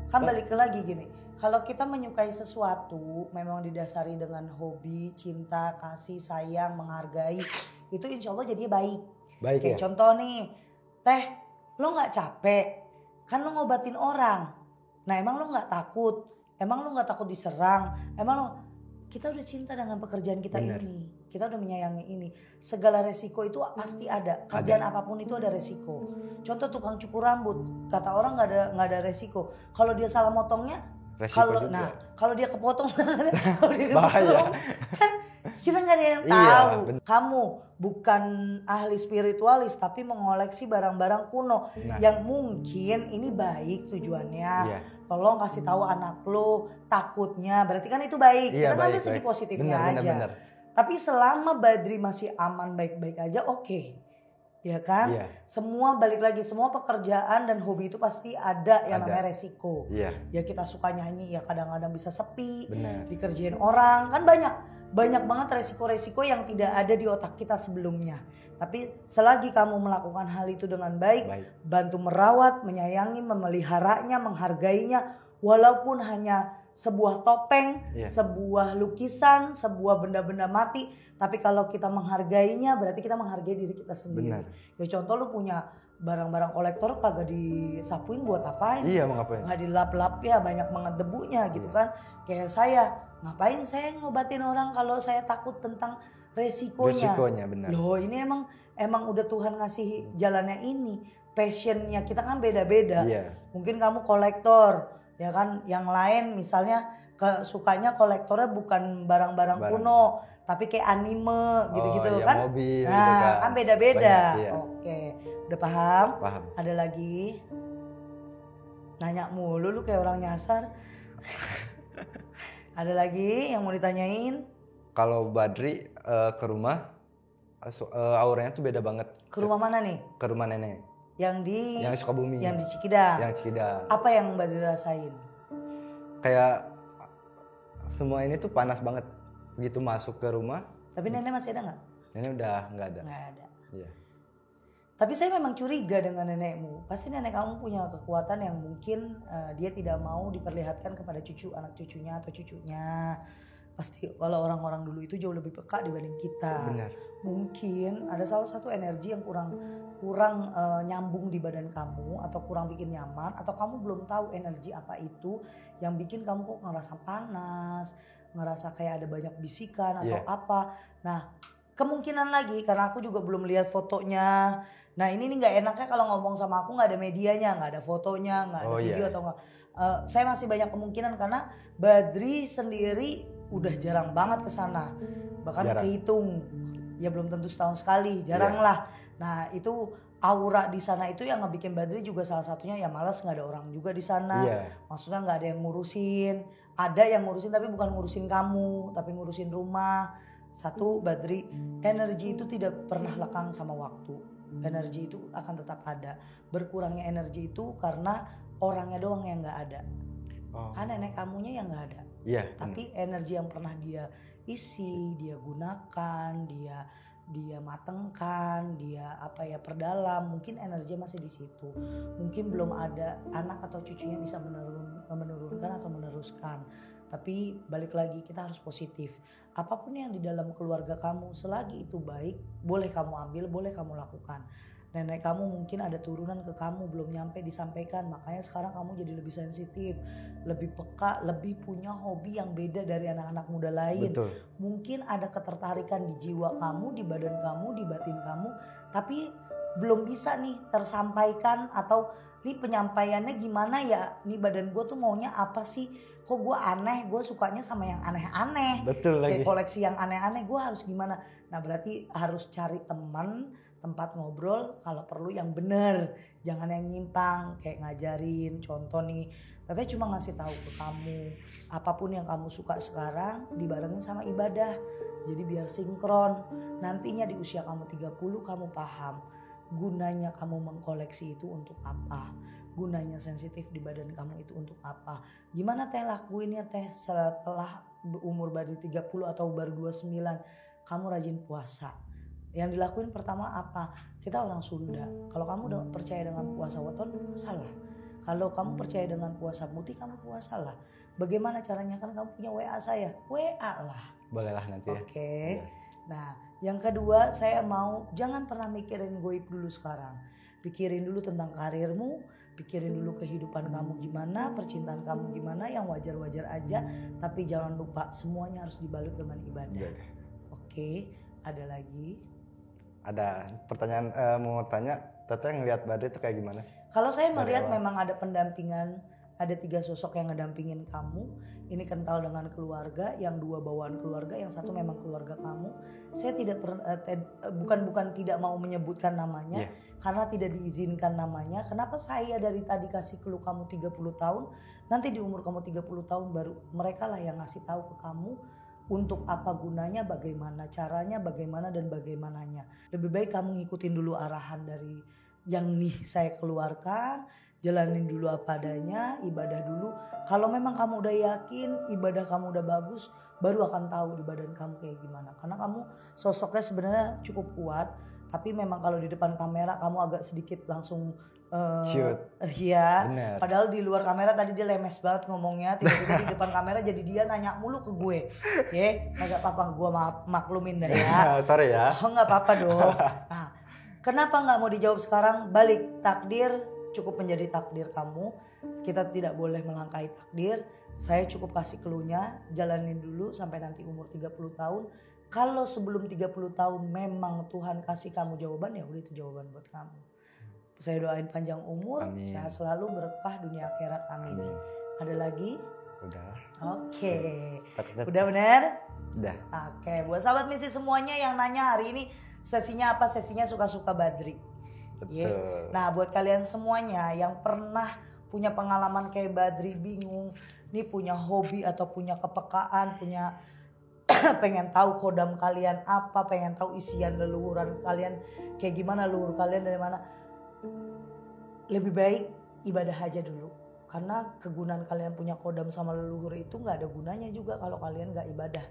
Kan balik lagi gini, kalau kita menyukai sesuatu memang didasari dengan hobi, cinta, kasih, sayang, menghargai, itu insya Allah jadinya baik. Kayak ya? contoh nih, Teh, lo gak capek? Kan lo ngobatin orang. Nah emang lo gak takut? Emang lo gak takut diserang? Kita udah cinta dengan pekerjaan kita ini. Kita udah menyayangi ini. Segala resiko itu pasti ada. Kerjaan apapun itu ada resiko. Contoh tukang cukur rambut, kata orang nggak ada resiko. Kalau dia salah motongnya, kalau dia kepotong, kalau dia kepotong, kan kita nggak ada yang tahu. Kamu bukan ahli spiritualis, tapi mengoleksi barang-barang kuno yang mungkin ini baik tujuannya. Tolong kasih tahu anak lo takutnya, berarti kan itu baik. Kita kan ada segi positifnya aja. Bener. Tapi selama Badri masih aman baik-baik aja, oke. Ya kan? Semua balik lagi, semua pekerjaan dan hobi itu pasti ada yang namanya resiko. Ya kita suka nyanyi, ya kadang-kadang bisa sepi, dikerjain orang, kan banyak banget resiko-resiko yang tidak ada di otak kita sebelumnya. Tapi selagi kamu melakukan hal itu dengan baik, bantu merawat, menyayangi, memeliharanya, menghargainya, walaupun hanya sebuah topeng, sebuah lukisan, sebuah benda-benda mati, tapi kalau kita menghargainya berarti kita menghargai diri kita sendiri. Ya contoh lu punya barang-barang kolektor kagak disapuin buat apain? Mau ngapain? Nggak dilap-lap ya, banyak banget debunya gitu kan. Kayak saya, ngapain saya ngobatin orang kalau saya takut tentang resikonya, benar. Loh ini emang udah Tuhan ngasih jalannya ini. Passionnya kita kan beda-beda. Mungkin kamu kolektor, ya kan, yang lain misalnya sukanya kolektornya bukan barang-barang kuno, tapi kayak anime gitu-gitu kan. Mobil, nah gitu kan beda-beda. Oke, udah paham? Ada lagi? Nanya mulu lu kayak orang nyasar. Ada lagi yang mau ditanyain? Kalau Badri ke rumah, auranya tuh beda banget. Ke rumah mana nih? Ke rumah nenek. Yang di Sukabumi. Yang di Cikidang. Apa yang Badri rasain? Kayak semua ini tuh panas banget. Begitu masuk ke rumah. Tapi nenek masih ada nggak? Nenek udah nggak ada. Nggak ada. Iya. Tapi saya memang curiga dengan nenekmu. Pasti nenek kamu punya kekuatan yang mungkin dia tidak mau diperlihatkan kepada anak cucunya atau cucunya. Pasti kalau orang-orang dulu itu jauh lebih peka dibanding kita. Benar. Mungkin ada salah satu energi yang kurang nyambung di badan kamu atau kurang bikin nyaman, atau kamu belum tahu energi apa itu yang bikin kamu kok ngerasa panas, ngerasa kayak ada banyak bisikan atau apa. Nah kemungkinan lagi karena aku juga belum lihat fotonya. Nah ini nih nggak enaknya kalau ngomong sama aku nggak ada medianya, nggak ada fotonya, nggak ada video atau nggak. Saya masih banyak kemungkinan karena Badri sendiri udah jarang banget ke sana, bahkan kehitung ya belum tentu setahun sekali, jarang lah. Nah itu aura di sana itu yang ngebikin Badri juga salah satunya ya malas, nggak ada orang juga di sana. Maksudnya nggak ada yang ngurusin, ada yang ngurusin tapi bukan ngurusin kamu, tapi ngurusin rumah. Satu, Badri, energi itu tidak pernah lekang sama waktu. Energi itu akan tetap ada. Berkurangnya energi itu karena orangnya doang yang nggak ada. Kan nenek kamunya yang nggak ada. Tapi energi yang pernah dia isi, dia gunakan, dia matengkan, dia perdalam, mungkin energi masih di situ. Mungkin belum ada anak atau cucunya bisa menurunkan atau meneruskan. Tapi balik lagi kita harus positif. Apapun yang di dalam keluarga kamu selagi itu baik, boleh kamu ambil, boleh kamu lakukan. Nenek kamu mungkin ada turunan ke kamu belum nyampe disampaikan, makanya sekarang kamu jadi lebih sensitif, lebih peka, lebih punya hobi yang beda dari anak-anak muda lain. Betul. Mungkin ada ketertarikan di jiwa kamu, di badan kamu, di batin kamu, tapi belum bisa nih tersampaikan, atau nih penyampaiannya gimana ya, nih badan gue tuh maunya apa sih, kok gue aneh, gue sukanya sama yang aneh-aneh, Betul kayak lagi. koleksi yang aneh-aneh, gue harus gimana. Nah berarti harus cari teman, tempat ngobrol, kalau perlu yang bener, jangan yang nyimpang, kayak ngajarin. Contoh nih, Teteh cuma ngasih tahu ke kamu, apapun yang kamu suka sekarang dibarengin sama ibadah, jadi biar sinkron. Nantinya di usia kamu 30 kamu paham gunanya kamu mengkoleksi itu untuk apa, gunanya sensitif di badan kamu itu untuk apa. Gimana Teh lakuinnya Teh setelah umur baru 30 atau baru 29? Kamu rajin puasa. Yang dilakuin pertama apa? Kita orang Sunda. Kalau kamu udah percaya dengan puasa weton, puasalah. Kalau kamu percaya dengan puasa putih, kamu puasalah. Bagaimana caranya? Kan kamu punya WA saya. WA lah. Bolehlah nanti ya. Oke. Iya. Nah, yang kedua saya mau jangan pernah mikirin goib dulu sekarang. Pikirin dulu tentang karirmu, pikirin dulu kehidupan kamu gimana, percintaan kamu gimana, yang wajar-wajar aja. Tapi jangan lupa semuanya harus dibalut dengan ibadah. Iya. Oke, ada lagi? Ada pertanyaan mau tanya, Teteh ngelihat Badri itu kayak gimana sih? Kalau saya Dari melihat awal. memang ada pendampingan, ada 3 sosok yang ngedampingin kamu. Ini kental dengan keluarga, yang 2 bawaan keluarga, yang 1 memang keluarga kamu. Saya tidak bukan tidak mau menyebutkan namanya, Iya. karena tidak diizinkan namanya. Kenapa saya dari tadi kasih clue kamu 30 tahun, nanti di umur kamu 30 tahun baru mereka lah yang ngasih tahu ke kamu untuk apa gunanya, bagaimana caranya, bagaimana dan bagaimananya. Lebih baik kamu ngikutin dulu arahan dari yang nih saya keluarkan, jalanin dulu apa adanya, ibadah dulu. Kalau memang kamu udah yakin, ibadah kamu udah bagus, baru akan tahu di badan kamu kayak gimana. Karena kamu sosoknya sebenarnya cukup kuat, tapi memang kalau di depan kamera kamu agak sedikit langsung Shoot. Iya. Bener. Padahal di luar kamera tadi dia lemes banget ngomongnya, tiba-tiba di depan kamera jadi dia nanya mulu ke gue. Ya, kagak apa-apa, gue maklumin dah ya. Sorry ya. Oh nggak apa-apa dong. Nah, kenapa nggak mau dijawab sekarang? Balik, takdir cukup menjadi takdir kamu. Kita tidak boleh melangkahi takdir. Saya cukup kasih clue-nya, jalanin dulu sampai nanti umur 30 tahun. Kalau sebelum 30 tahun memang Tuhan kasih kamu jawaban, ya udah itu jawaban buat kamu. Saya doain panjang umur, Amin. sehat selalu, berkah dunia akhirat, amin. Amin. Ada lagi? Udah. Oke. Teteh. Udah bener? Udah. Oke, buat sahabat misi semuanya yang nanya hari ini sesinya apa? Sesinya suka-suka Badri. Betul. Nah, buat kalian semuanya yang pernah punya pengalaman kayak Badri, bingung, nih punya hobi atau punya kepekaan, punya pengen tahu kodam kalian apa, pengen tahu isian leluhuran kalian kayak gimana, leluhur kalian dari mana, lebih baik ibadah aja dulu. Karena kegunaan kalian punya kodam sama leluhur itu nggak ada gunanya juga kalau kalian nggak ibadah.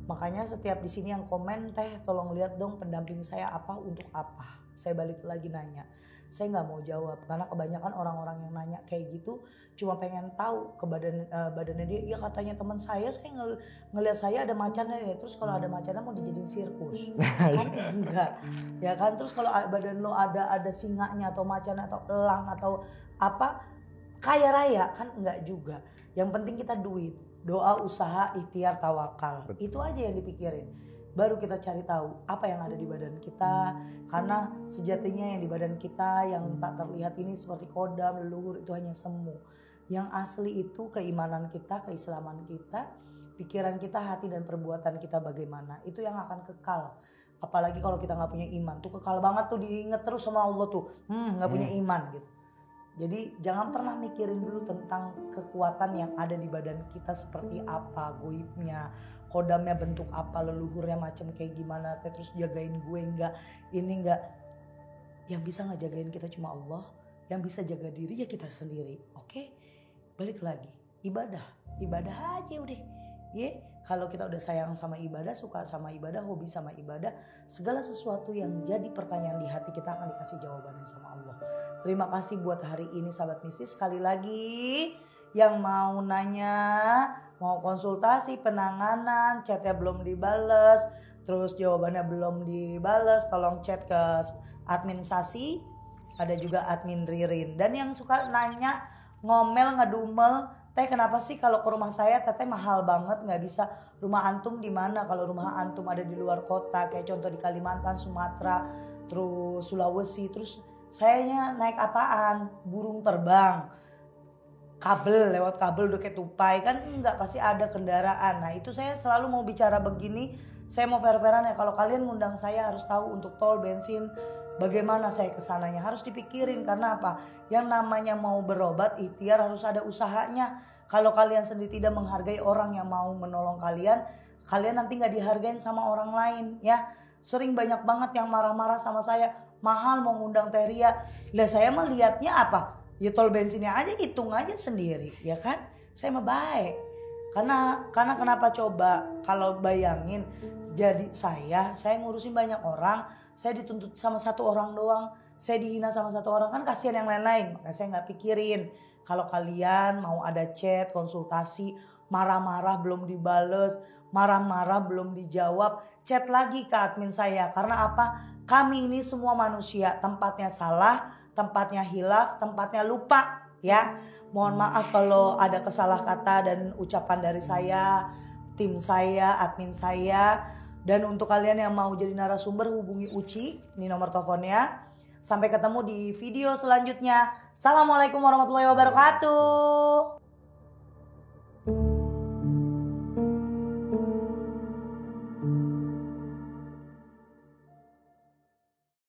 Makanya setiap di sini yang komen, Teh tolong lihat dong pendamping saya apa, untuk apa. Saya balik lagi nanya, saya nggak mau jawab karena kebanyakan orang-orang yang nanya kayak gitu cuma pengen tahu ke badannya dia. Iya katanya teman saya ngelihat saya ada macannya ya, terus kalau ada macannya mau dijadiin sirkus. Kan enggak ya kan. Terus kalau badan lo ada singanya atau macan atau elang atau apa, kaya raya kan enggak juga. Yang penting kita duit, doa, usaha, ikhtiar, tawakal. Betul. Itu aja yang dipikirin. Baru kita cari tahu apa yang ada di badan kita. Karena sejatinya yang di badan kita yang tak terlihat ini seperti kodam, leluhur, itu hanya semu. Yang asli itu keimanan kita, keislaman kita, pikiran kita, hati dan perbuatan kita bagaimana. Itu yang akan kekal. Apalagi kalau kita gak punya iman, tuh kekal banget tuh, diinget terus sama Allah tuh. Gak punya iman gitu. Jadi jangan pernah mikirin dulu tentang kekuatan yang ada di badan kita seperti apa, goibnya, kodamnya bentuk apa, leluhurnya macam kayak gimana, terus jagain gue enggak, ini enggak. Yang bisa ngejagain kita cuma Allah, yang bisa jaga diri ya kita sendiri. Oke? Balik lagi, ibadah aja udah. Ya, kalau kita udah sayang sama ibadah, suka sama ibadah, hobi sama ibadah, segala sesuatu yang jadi pertanyaan di hati kita akan dikasih jawabannya sama Allah. Terima kasih buat hari ini sahabat misi. Sekali lagi yang mau nanya mau konsultasi, penanganan, chatnya belum dibales, terus jawabannya belum dibales, tolong chat ke admin Sasi, ada juga admin Ririn. Dan yang suka nanya, ngomel, ngedumel, teh kenapa sih kalau ke rumah saya teteh mahal banget, nggak bisa, rumah antum di mana? Kalau rumah antum ada di luar kota, kayak contoh di Kalimantan, Sumatera, terus Sulawesi, terus sayanya naik apaan? Burung terbang, kabel, lewat kabel udah kayak tupai, kan enggak, pasti ada kendaraan. Nah itu saya selalu mau bicara begini, saya mau fair-fairan ya, kalau kalian ngundang saya harus tahu untuk tol, bensin, bagaimana saya kesananya, harus dipikirin. Karena apa, yang namanya mau berobat ikhtiar harus ada usahanya. Kalau kalian sendiri tidak menghargai orang yang mau menolong kalian, kalian nanti nggak dihargain sama orang lain ya. Sering banyak banget yang marah-marah sama saya, mahal mau ngundang Teh Ria. Lah saya mah lihatnya apa, ya tol bensinnya aja, hitung aja sendiri ya kan. Saya mah baik. Karena kenapa coba, kalau bayangin jadi saya ngurusin banyak orang, saya dituntut sama satu orang doang, saya dihina sama satu orang, kan kasihan yang lain-lain. Makanya saya nggak pikirin. Kalau kalian mau ada chat, konsultasi, marah-marah belum dibales, marah-marah belum dijawab, chat lagi ke admin saya. Karena apa? Kami ini semua manusia, tempatnya salah, tempatnya hilaf, tempatnya lupa ya. Mohon maaf kalau ada kesalah kata dan ucapan dari saya, tim saya, admin saya. Dan untuk kalian yang mau jadi narasumber, hubungi Uci, ini nomor teleponnya. Sampai ketemu di video selanjutnya. Assalamualaikum warahmatullahi wabarakatuh.